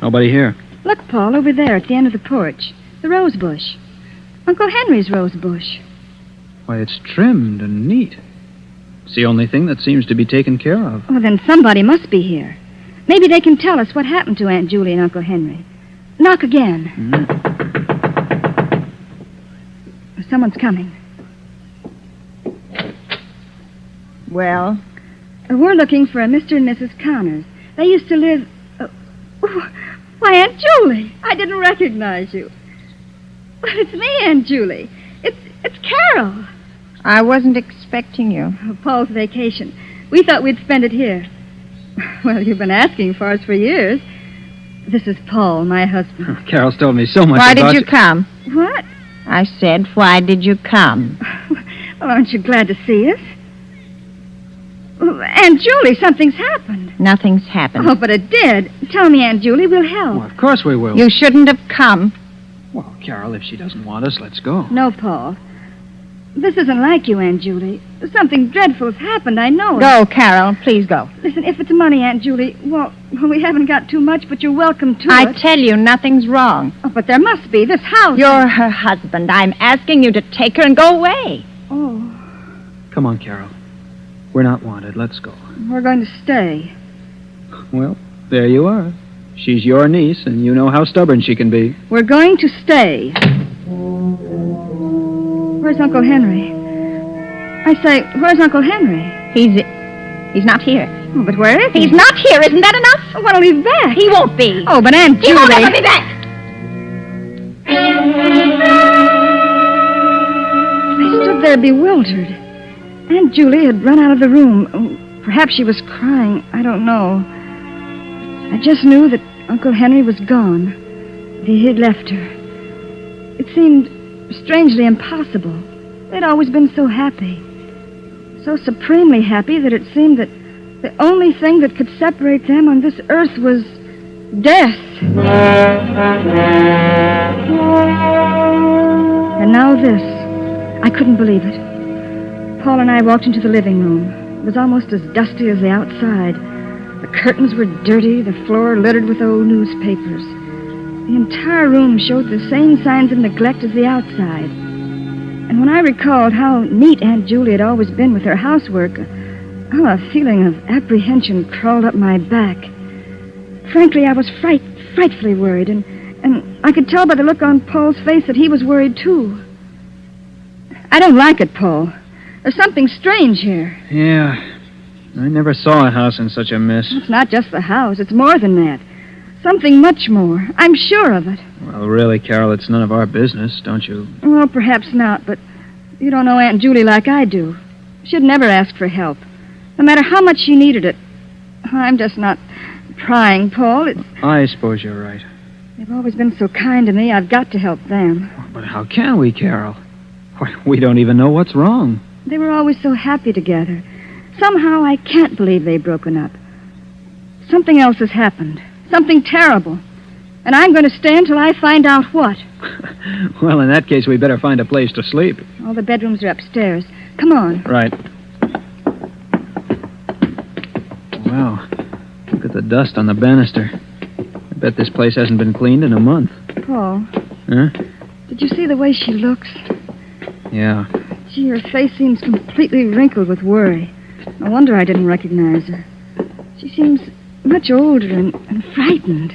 Nobody here. Look, Paul, over there at the end of the porch. The rosebush. Uncle Henry's rosebush. Why, it's trimmed and neat. It's the only thing that seems to be taken care of. Oh, then somebody must be here. Maybe they can tell us what happened to Aunt Julie and Uncle Henry. Knock again. Someone's coming. Well? We're looking for a Mr. and Mrs. Connors. They used to live... Why, Aunt Julie! I didn't recognize you. But it's me, Aunt Julie. It's Carol. I wasn't expecting you. Oh, Paul's vacation. We thought we'd spend it here. Well, you've been asking for us for years. This is Paul, my husband. Carol's told me so much Why about did you come? What? I said, why did you come? Well, aren't you glad to see us? Aunt Julie, something's happened. Nothing's happened. Oh, but it did. Tell me, Aunt Julie, we'll help. Well, of course we will. You shouldn't have come. Well, Carol, if she doesn't want us, let's go. No, Paul. This isn't like you, Aunt Julie. Something dreadful's happened, I know it. Go, Carol. Please go. Listen, if it's money, Aunt Julie, well, we haven't got too much, but you're welcome to it. I tell you, nothing's wrong. Oh, but there must be. This house... You're her husband. I'm asking you to take her and go away. Oh. Come on, Carol. We're not wanted. Let's go. We're going to stay. Well, there you are. She's your niece, and you know how stubborn she can be. We're going to stay. Where's Uncle Henry? I say, where's Uncle Henry? He's not here. Oh, but where is he? He's not here. Isn't that enough? Oh, when'll he be back? He won't be. Oh, but Aunt Julie... He won't ever be back. I stood there bewildered. Aunt Julie had run out of the room. Oh, perhaps she was crying. I don't know. I just knew that Uncle Henry was gone. He had left her. It seemed strangely impossible. They'd always been so happy. So supremely happy that it seemed that the only thing that could separate them on this earth was death. And now this. I couldn't believe it. Paul and I walked into the living room. It was almost as dusty as the outside. The curtains were dirty, the floor littered with old newspapers. The entire room showed the same signs of neglect as the outside. And when I recalled how neat Aunt Julie had always been with her housework, a feeling of apprehension crawled up my back. Frankly, I was frightfully worried, and I could tell by the look on Paul's face that he was worried, too. I don't like it, Paul. There's something strange here. Yeah. I never saw a house in such a mess. It's not just the house. It's more than that. Something much more. I'm sure of it. Well, really, Carol, it's none of our business, don't you? Well, perhaps not, but you don't know Aunt Julie like I do. She'd never ask for help, no matter how much she needed it. I'm just not trying, Paul. I suppose you're right. They've always been so kind to me. I've got to help them. But how can we, Carol? We don't even know what's wrong. They were always so happy together. Somehow I can't believe they've broken up. Something else has happened. Something terrible. And I'm going to stay until I find out what. Well, in that case, we better find a place to sleep. All the bedrooms are upstairs. Come on. Right. Wow. Look at the dust on the banister. I bet this place hasn't been cleaned in a month. Paul. Huh? Did you see the way she looks? Yeah. Gee, her face seems completely wrinkled with worry. No wonder I didn't recognize her. She seems much older and frightened.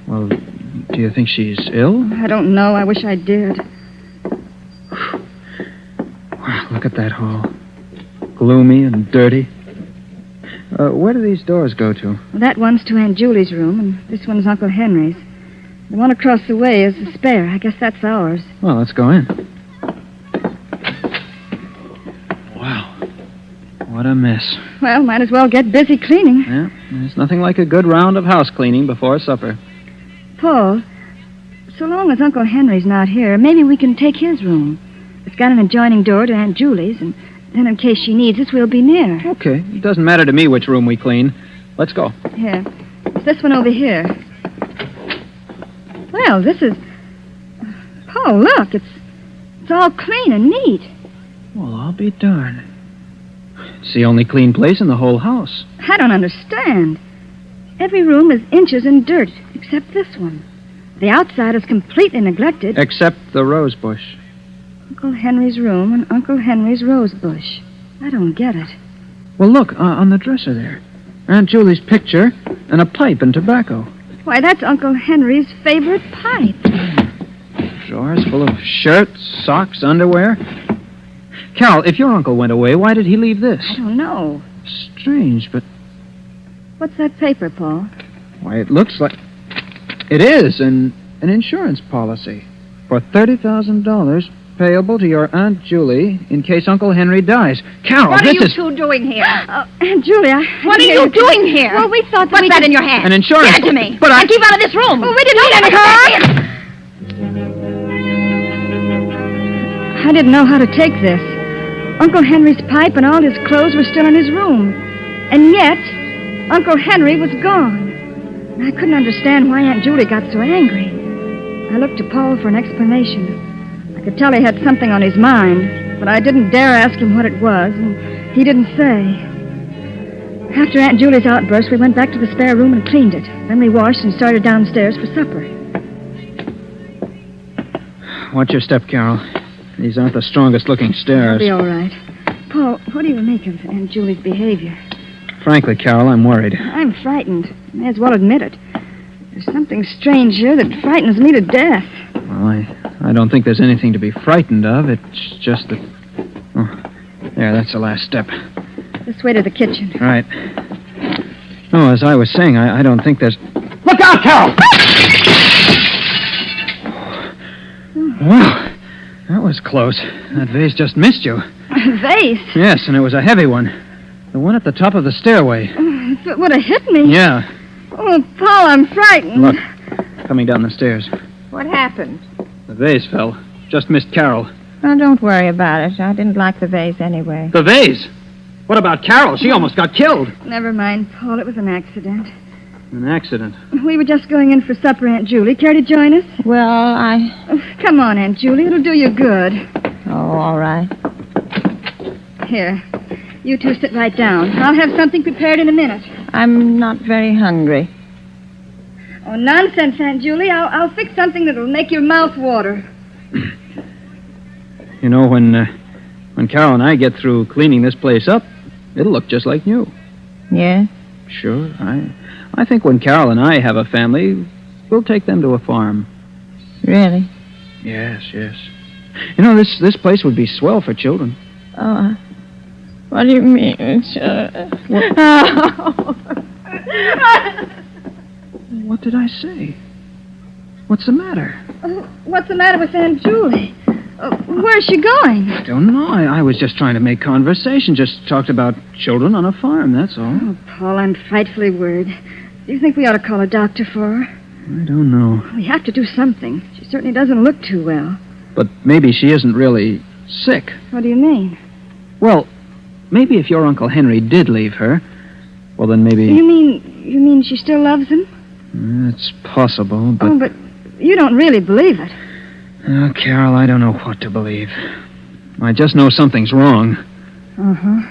Well, do you think she's ill? I don't know. I wish I did. Wow, look at that hall. Gloomy and dirty. Where do these doors go to? Well, that one's to Aunt Julie's room, and this one's Uncle Henry's. The one across the way is the spare. I guess that's ours. Well, let's go in. Wow. What a mess. Well, might as well get busy cleaning. Yeah, there's nothing like a good round of house cleaning before supper. Paul, so long as Uncle Henry's not here, maybe we can take his room. It's got an adjoining door to Aunt Julie's, and then in case she needs us, we'll be near. Okay. It doesn't matter to me which room we clean. Let's go. Here. It's this one over here. Well, this is... Paul, look. It's all clean and neat. Well, I'll be darned. It's the only clean place in the whole house. I don't understand. Every room is inches in dirt, except this one. The outside is completely neglected. Except the Rosebush. Uncle Henry's room and Uncle Henry's Rosebush. I don't get it. Well, look, on the dresser there. Aunt Julie's picture and a pipe and tobacco. Why, that's Uncle Henry's favorite pipe. Drawers full of shirts, socks, underwear. Carol, if your uncle went away, why did he leave this? I don't know. Strange, but... What's that paper, Paul? Why, it looks like... It is an insurance policy for $30,000 payable to your Aunt Julie in case Uncle Henry dies. Carol, What are this you is... two doing here? Aunt Julie, What are you doing here? Well, we thought that What's we that could... in your hand? An insurance... Give it to me. But And keep out of this room. Well, we didn't need any car. I didn't know how to take this. Uncle Henry's pipe and all his clothes were still in his room. And yet, Uncle Henry was gone. And I couldn't understand why Aunt Julie got so angry. I looked to Paul for an explanation. I could tell he had something on his mind, but I didn't dare ask him what it was, and he didn't say. After Aunt Julie's outburst, we went back to the spare room and cleaned it. Then we washed and started downstairs for supper. Watch your step, Carol. These aren't the strongest-looking stairs. It'll be all right. Paul, what do you make of Aunt Julie's behavior? Frankly, Carol, I'm worried. I'm frightened. May as well admit it. There's something strange here that frightens me to death. Well, I don't think there's anything to be frightened of. It's just that... Oh, There, that's the last step. This way to the kitchen. Right. No, as I was saying, I don't think there's... Look out, Carol! Wow, that was close. That vase just missed you. A vase? Yes, and it was a heavy one. The one at the top of the stairway. Oh, if it would have hit me. Yeah. Oh, Paul, I'm frightened. Look, coming down the stairs. What happened? The vase fell. Just missed Carol. Oh, don't worry about it. I didn't like the vase anyway. The vase? What about Carol? She almost got killed. Never mind, Paul. It was an accident. An accident? We were just going in for supper, Aunt Julie. Care to join us? Well, Oh, come on, Aunt Julie. It'll do you good. Oh, all right. Here. You two sit right down. I'll have something prepared in a minute. I'm not very hungry. Oh, nonsense, Aunt Julie. I'll fix something that'll make your mouth water. You know, when Carol and I get through cleaning this place up, it'll look just like new. Yeah? Sure. I think when Carol and I have a family, we'll take them to a farm. Really? Yes, yes. You know, this place would be swell for children. Oh, what do you mean? What did I say? What's the matter? What's the matter with Aunt Julie? Where's she going? I don't know. I was just trying to make conversation. Just talked about children on a farm, that's all. Oh, Paul, I'm frightfully worried. Do you think we ought to call a doctor for her? I don't know. We have to do something. She certainly doesn't look too well. But maybe she isn't really sick. What do you mean? Well, maybe if your Uncle Henry did leave her, well, then maybe... You mean she still loves him? It's possible, but... Oh, but you don't really believe it. Oh, Carol, I don't know what to believe. I just know something's wrong. Uh-huh.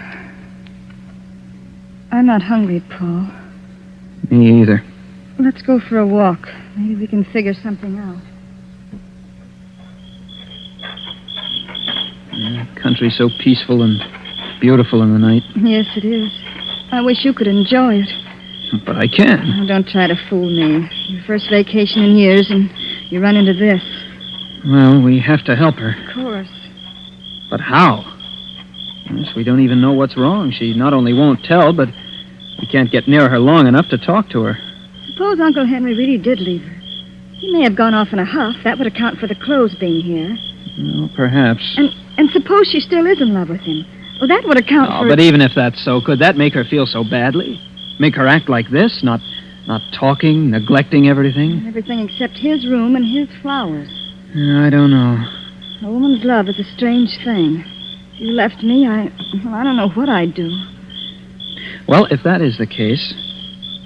I'm not hungry, Paul. Me either. Let's go for a walk. Maybe we can figure something out. Country's so peaceful and beautiful in the night. Yes, it is. I wish you could enjoy it. But I can. Oh, don't try to fool me. Your first vacation in years, and you run into this. Well, we have to help her. Of course. But how? Yes, we don't even know what's wrong. She not only won't tell, but we can't get near her long enough to talk to her. Suppose Uncle Henry really did leave her. He may have gone off in a huff. That would account for the clothes being here. Well, perhaps. And suppose she still is in love with him. Well, that would account for... But even if that's so, could that make her feel so badly? Make her act like this? Not talking, neglecting everything? Everything except his room and his flowers. I don't know. A woman's love is a strange thing. If you left me, I don't know what I'd do. Well, if that is the case,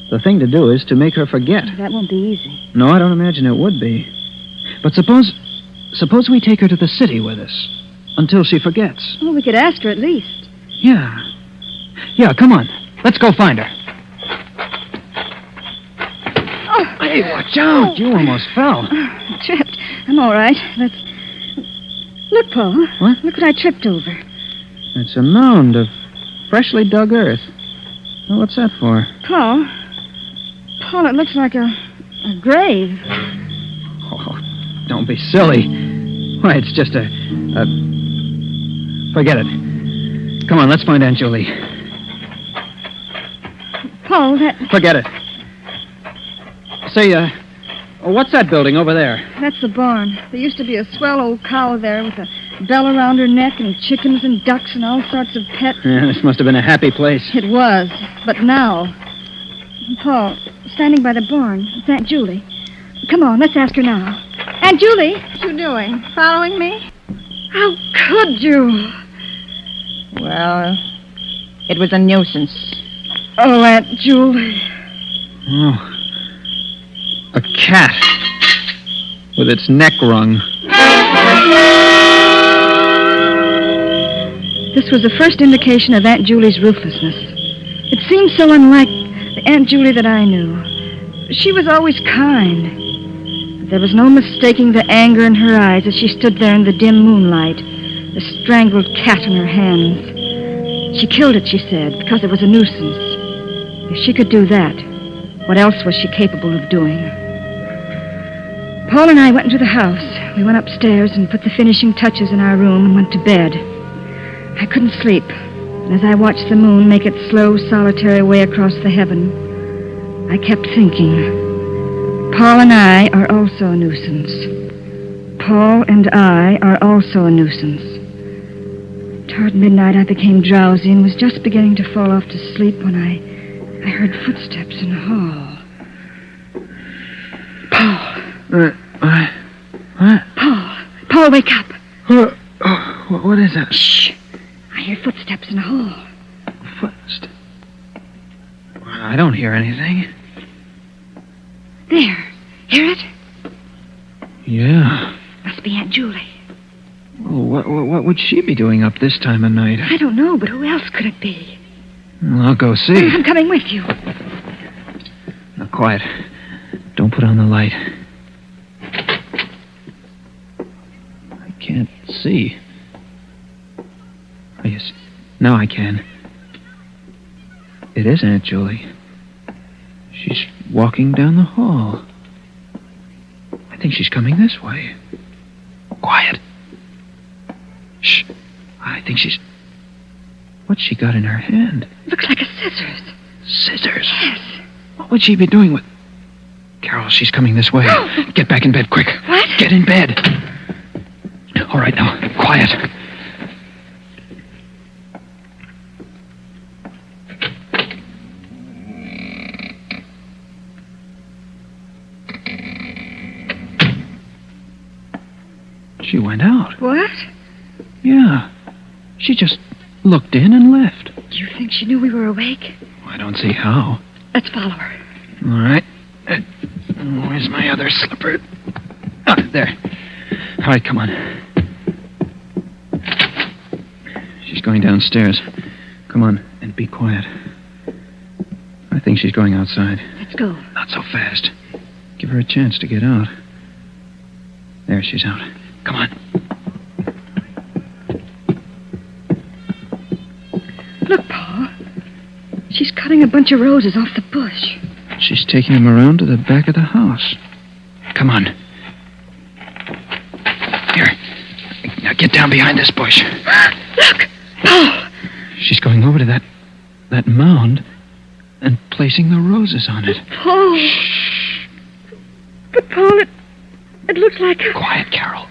the thing to do is to make her forget. That won't be easy. No, I don't imagine it would be. But suppose we take her to the city with us until she forgets. Well, we could ask her at least. Yeah. Yeah, come on. Let's go find her. Oh. Hey, watch out. You almost fell. I tripped. I'm all right. Look, Paul. What? Look what I tripped over. It's a mound of freshly dug earth. Well, what's that for? Paul, it looks like a grave. Oh, don't be silly. Why, it's just a... Forget it. Come on, let's find Aunt Julie. Paul, that... Forget it. Say, what's that building over there? That's the barn. There used to be a swell old cow there with a bell around her neck and chickens and ducks and all sorts of pets. Yeah, this must have been a happy place. It was, but now... Paul, standing by the barn, it's Aunt Julie. Come on, let's ask her now. Aunt Julie! What you doing? Following me? How could you? Well, it was a nuisance. Oh, Aunt Julie. Oh. A cat. With its neck wrung. This was the first indication of Aunt Julie's ruthlessness. It seemed so unlike the Aunt Julie that I knew. She was always kind. But there was no mistaking the anger in her eyes as she stood there in the dim moonlight, the strangled cat in her hands. She killed it, she said, because it was a nuisance. If she could do that, what else was she capable of doing? Paul and I went into the house. We went upstairs and put the finishing touches in our room and went to bed. I couldn't sleep. And as I watched the moon make its slow, solitary way across the heaven, I kept thinking, Paul and I are also a nuisance. Paul and I are also a nuisance. Toward midnight, I became drowsy and was just beginning to fall off to sleep when I heard footsteps in the hall. Paul. What? Paul, wake up. What is that? Shh. I hear footsteps in the hall. Footsteps? I don't hear anything. There. Hear it? Yeah. Must be Aunt Julie. Well, what would she be doing up this time of night? I don't know, but who else could it be? Well, I'll go see. I'm coming with you. Now, quiet. Don't put on the light. I can't see. Oh, yes. Now I can. It is Aunt Julie. She's walking down the hall. I think she's coming this way. Quiet. Shh. I think she's... What's she got in her hand? Looks like a scissors. Scissors? Yes. What would she be doing with... Carol, she's coming this way. Get back in bed, quick. What? Get in bed. All right, now, quiet. She went out. What? Yeah. She just looked in and left. Do you think she knew we were awake? I don't see how. Let's follow her. All right. Where's my other slipper? Ah, there. All right, come on. She's going downstairs. Come on, and be quiet. I think she's going outside. Let's go. Not so fast. Give her a chance to get out. There, she's out. Come on. Look, Paul. She's cutting a bunch of roses off the bush. She's taking them around to the back of the house. Come on. Here. Now get down behind this bush. Look! Paul! She's going over to that mound and placing the roses on it. Paul! Shh. But, Paul, it looks like... Quiet, Carol.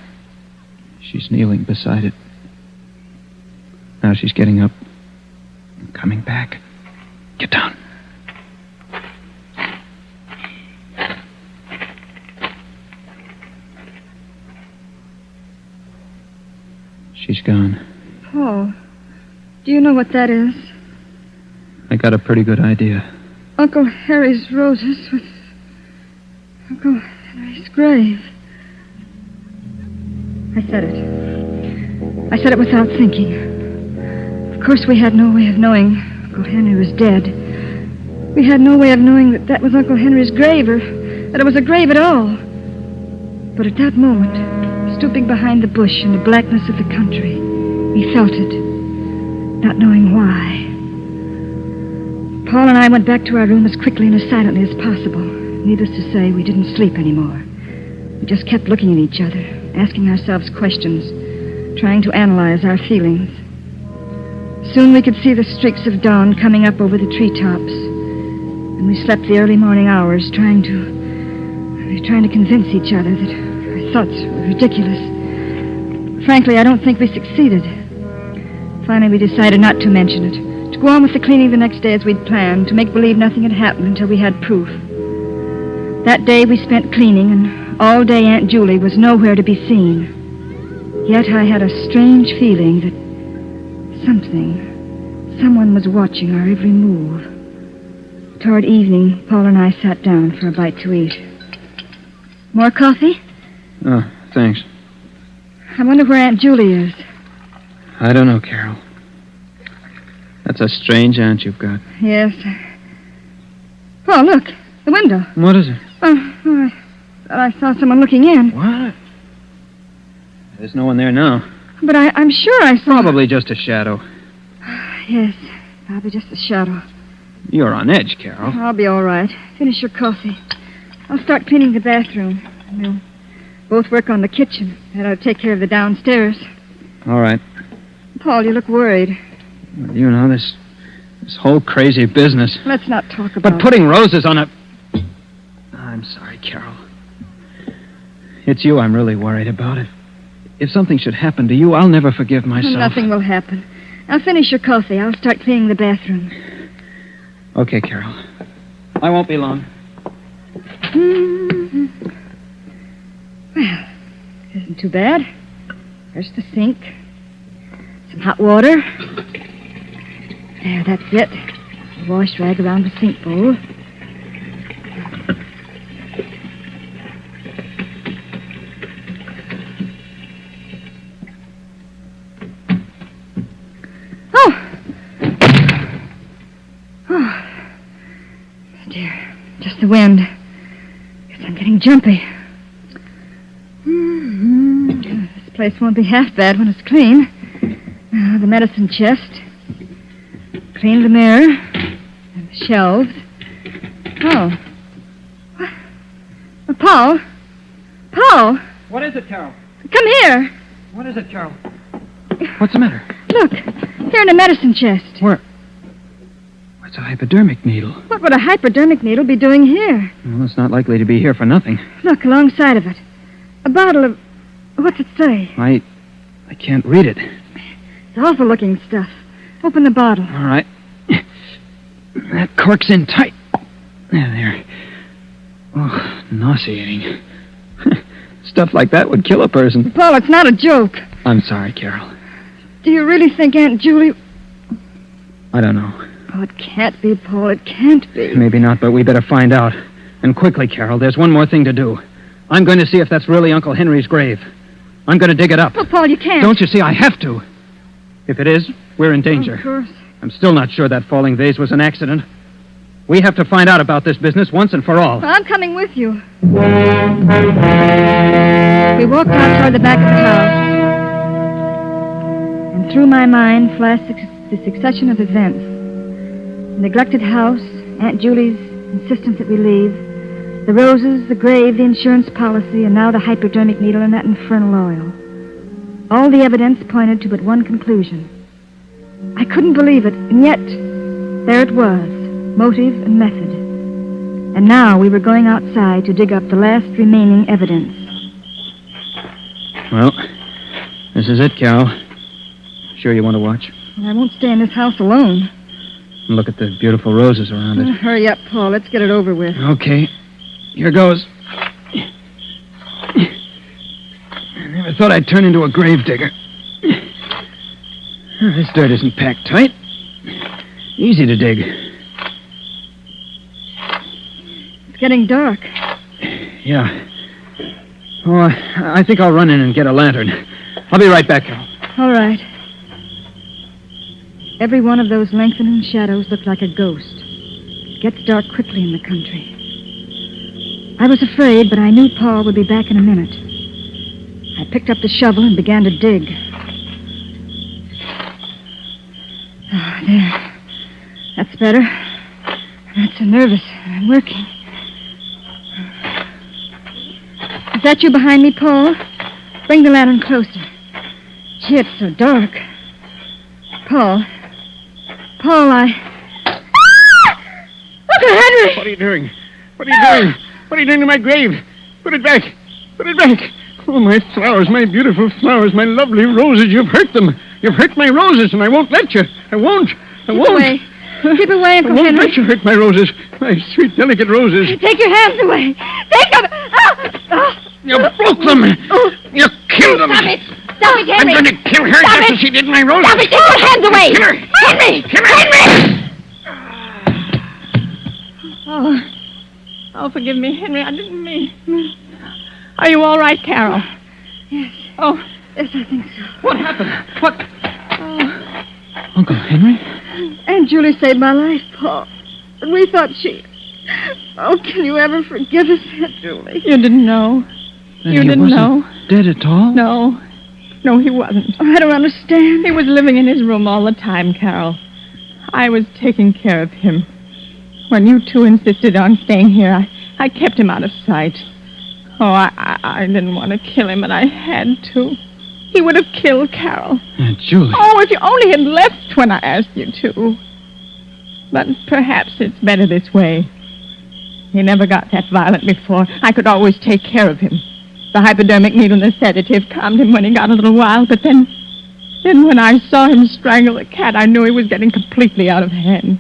She's kneeling beside it. Now she's getting up and coming back. Get down. She's gone. Paul, do you know what that is? I got a pretty good idea. Uncle Harry's roses with Uncle Henry's grave. I said it. I said it without thinking. Of course, we had no way of knowing Uncle Henry was dead. We had no way of knowing that was Uncle Henry's grave, or that it was a grave at all. But at that moment, stooping behind the bush in the blackness of the country, we felt it, not knowing why. Paul and I went back to our room as quickly and as silently as possible. Needless to say, we didn't sleep anymore. We just kept looking at each other, asking ourselves questions, trying to analyze our feelings. Soon we could see the streaks of dawn coming up over the treetops, and we slept the early morning hours trying to convince each other that our thoughts were ridiculous. Frankly, I don't think we succeeded. Finally, we decided not to mention it, to go on with the cleaning the next day as we'd planned, to make believe nothing had happened until we had proof. That day we spent cleaning, and all day Aunt Julie was nowhere to be seen. Yet I had a strange feeling that someone was watching our every move. Toward evening, Paul and I sat down for a bite to eat. More coffee? Oh, thanks. I wonder where Aunt Julie is. I don't know, Carol. That's a strange aunt you've got. Yes. Paul, look. The window. What is it? Oh, I saw someone looking in. What? There's no one there now. But I'm sure I saw... Probably just a shadow. Yes, probably just a shadow. You're on edge, Carol. I'll be all right. Finish your coffee. I'll start cleaning the bathroom. We'll both work on the kitchen. And I'll take care of the downstairs. All right. Paul, you look worried. Well, you know, this whole crazy business. Let's not talk about But putting roses on a... I'm sorry, Carol. It's you I'm really worried about. If something should happen to you, I'll never forgive myself. Nothing will happen. I'll finish your coffee. I'll start cleaning the bathroom. Okay, Carol. I won't be long. Well, isn't too bad. There's the sink. Some hot water. There, that's it. A wash rag around the sink bowl. Oh, dear. Just the wind. Guess I'm getting jumpy. This place won't be half bad when it's clean. The medicine chest. Clean the mirror. And the shelves. Oh. What? Paul? Paul? What is it, Carol? Come here. What is it, Carol? What's the matter? Look. Here in the medicine chest. Where? It's a hypodermic needle. What would a hypodermic needle be doing here? Well, it's not likely to be here for nothing. Look, alongside of it. A bottle of... What's it say? I can't read it. It's awful-looking stuff. Open the bottle. All right. That cork's in tight. There. Oh, nauseating. Stuff like that would kill a person. Paul, it's not a joke. I'm sorry, Carol. Do you really think Aunt Julie... I don't know. Oh, it can't be, Paul. It can't be. Maybe not, but we better find out. And quickly, Carol. There's one more thing to do. I'm going to see if that's really Uncle Henry's grave. I'm going to dig it up. Oh, Paul, you can't. Don't you see? I have to. If it is, we're in danger. Of course. I'm still not sure that falling vase was an accident. We have to find out about this business once and for all. Well, I'm coming with you. We walked out toward the back of the house. And through my mind flashed the succession of events. The neglected house, Aunt Julie's insistence that we leave, the roses, the grave, the insurance policy, and now the hypodermic needle and that infernal oil. All the evidence pointed to but one conclusion. I couldn't believe it, and yet there it was, motive and method. And now we were going outside to dig up the last remaining evidence. Well, this is it, Carol. Sure you want to watch? I won't stay in this house alone. And look at the beautiful roses around it. Hurry up, Paul. Let's get it over with. Okay. Here goes. I never thought I'd turn into a grave digger. This dirt isn't packed tight. Easy to dig. It's getting dark. Yeah. Oh, I think I'll run in and get a lantern. I'll be right back, Carol. All right. Every one of those lengthening shadows looked like a ghost. It gets dark quickly in the country. I was afraid, but I knew Paul would be back in a minute. I picked up the shovel and began to dig. Oh, there. That's better. Not so nervous. I'm working. Is that you behind me, Paul? Bring the lantern closer. Gee, it's so dark. Paul, Uncle Henry! What are you doing? What are you doing? What are you doing to my grave? Put it back. Put it back. Oh, my flowers, my beautiful flowers, my lovely roses. You've hurt them. You've hurt my roses, and I won't let you. I won't. Keep away. Keep away, Uncle Henry. I won't Henry. let you hurt my roses. My sweet, delicate roses. Take your hands away. Take them. You broke them. You killed them. Stop it. Stop it, Henry. I'm going to kill her Stop just it. as she did my roses. Stop it. Take your hands away. Kill her. Henry. Kill her. Henry. Oh, forgive me, Henry. I didn't mean. Are you all right, Carol? Yes. Oh, yes, I think so. What happened? What? Oh, Uncle Henry? Aunt Julie saved my life, Paul. But we thought she... Oh, can you ever forgive us, Aunt Julie? You didn't know. Then You he didn't wasn't know. Dead at all? No. No, he wasn't. Oh, I don't understand. He was living in his room all the time, Carol. I was taking care of him. When you two insisted on staying here, I kept him out of sight. Oh, I didn't want to kill him, but I had to. He would have killed Carol. Aunt Julie. Oh, if you only had left when I asked you to. But perhaps it's better this way. He never got that violent before. I could always take care of him. The hypodermic needle and the sedative calmed him when he got a little wild, but then when I saw him strangle the cat, I knew he was getting completely out of hand.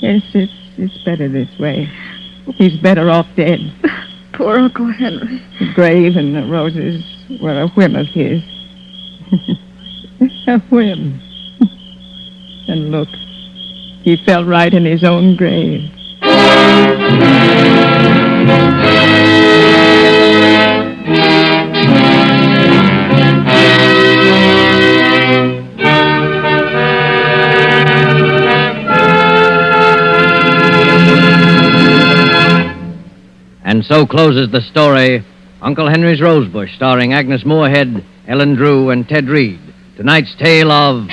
Yes, it's better this way. He's better off dead. Poor Uncle Henry. The grave and the roses were a whim of his. A whim. And look, he fell right in his own grave. And so closes the story, Uncle Henry's Rosebush, starring Agnes Moorehead, Ellen Drew, and Ted Reed. Tonight's tale of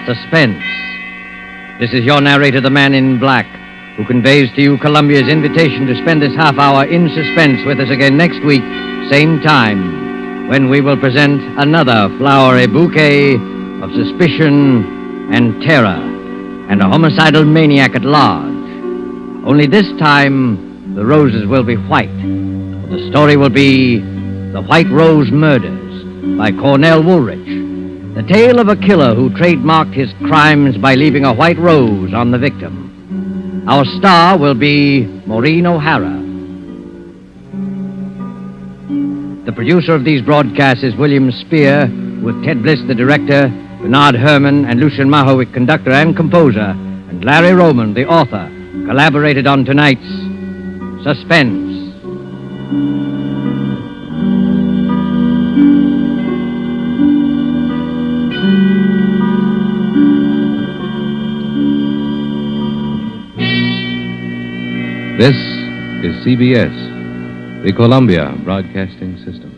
suspense. This is your narrator, the Man in Black, who conveys to you Columbia's invitation to spend this half hour in suspense with us again next week, same time, when we will present another flowery bouquet of suspicion and terror and a homicidal maniac at large. Only this time, the roses will be white. The story will be The White Rose Murders by Cornell Woolrich, the tale of a killer who trademarked his crimes by leaving a white rose on the victim. Our star will be Maureen O'Hara. The producer of these broadcasts is William Spear, with Ted Bliss, the director, Bernard Herrmann and Lucien Mahowick, conductor and composer, and Larry Roman, the author, collaborated on tonight's Suspense. This is CBS, the Columbia Broadcasting System.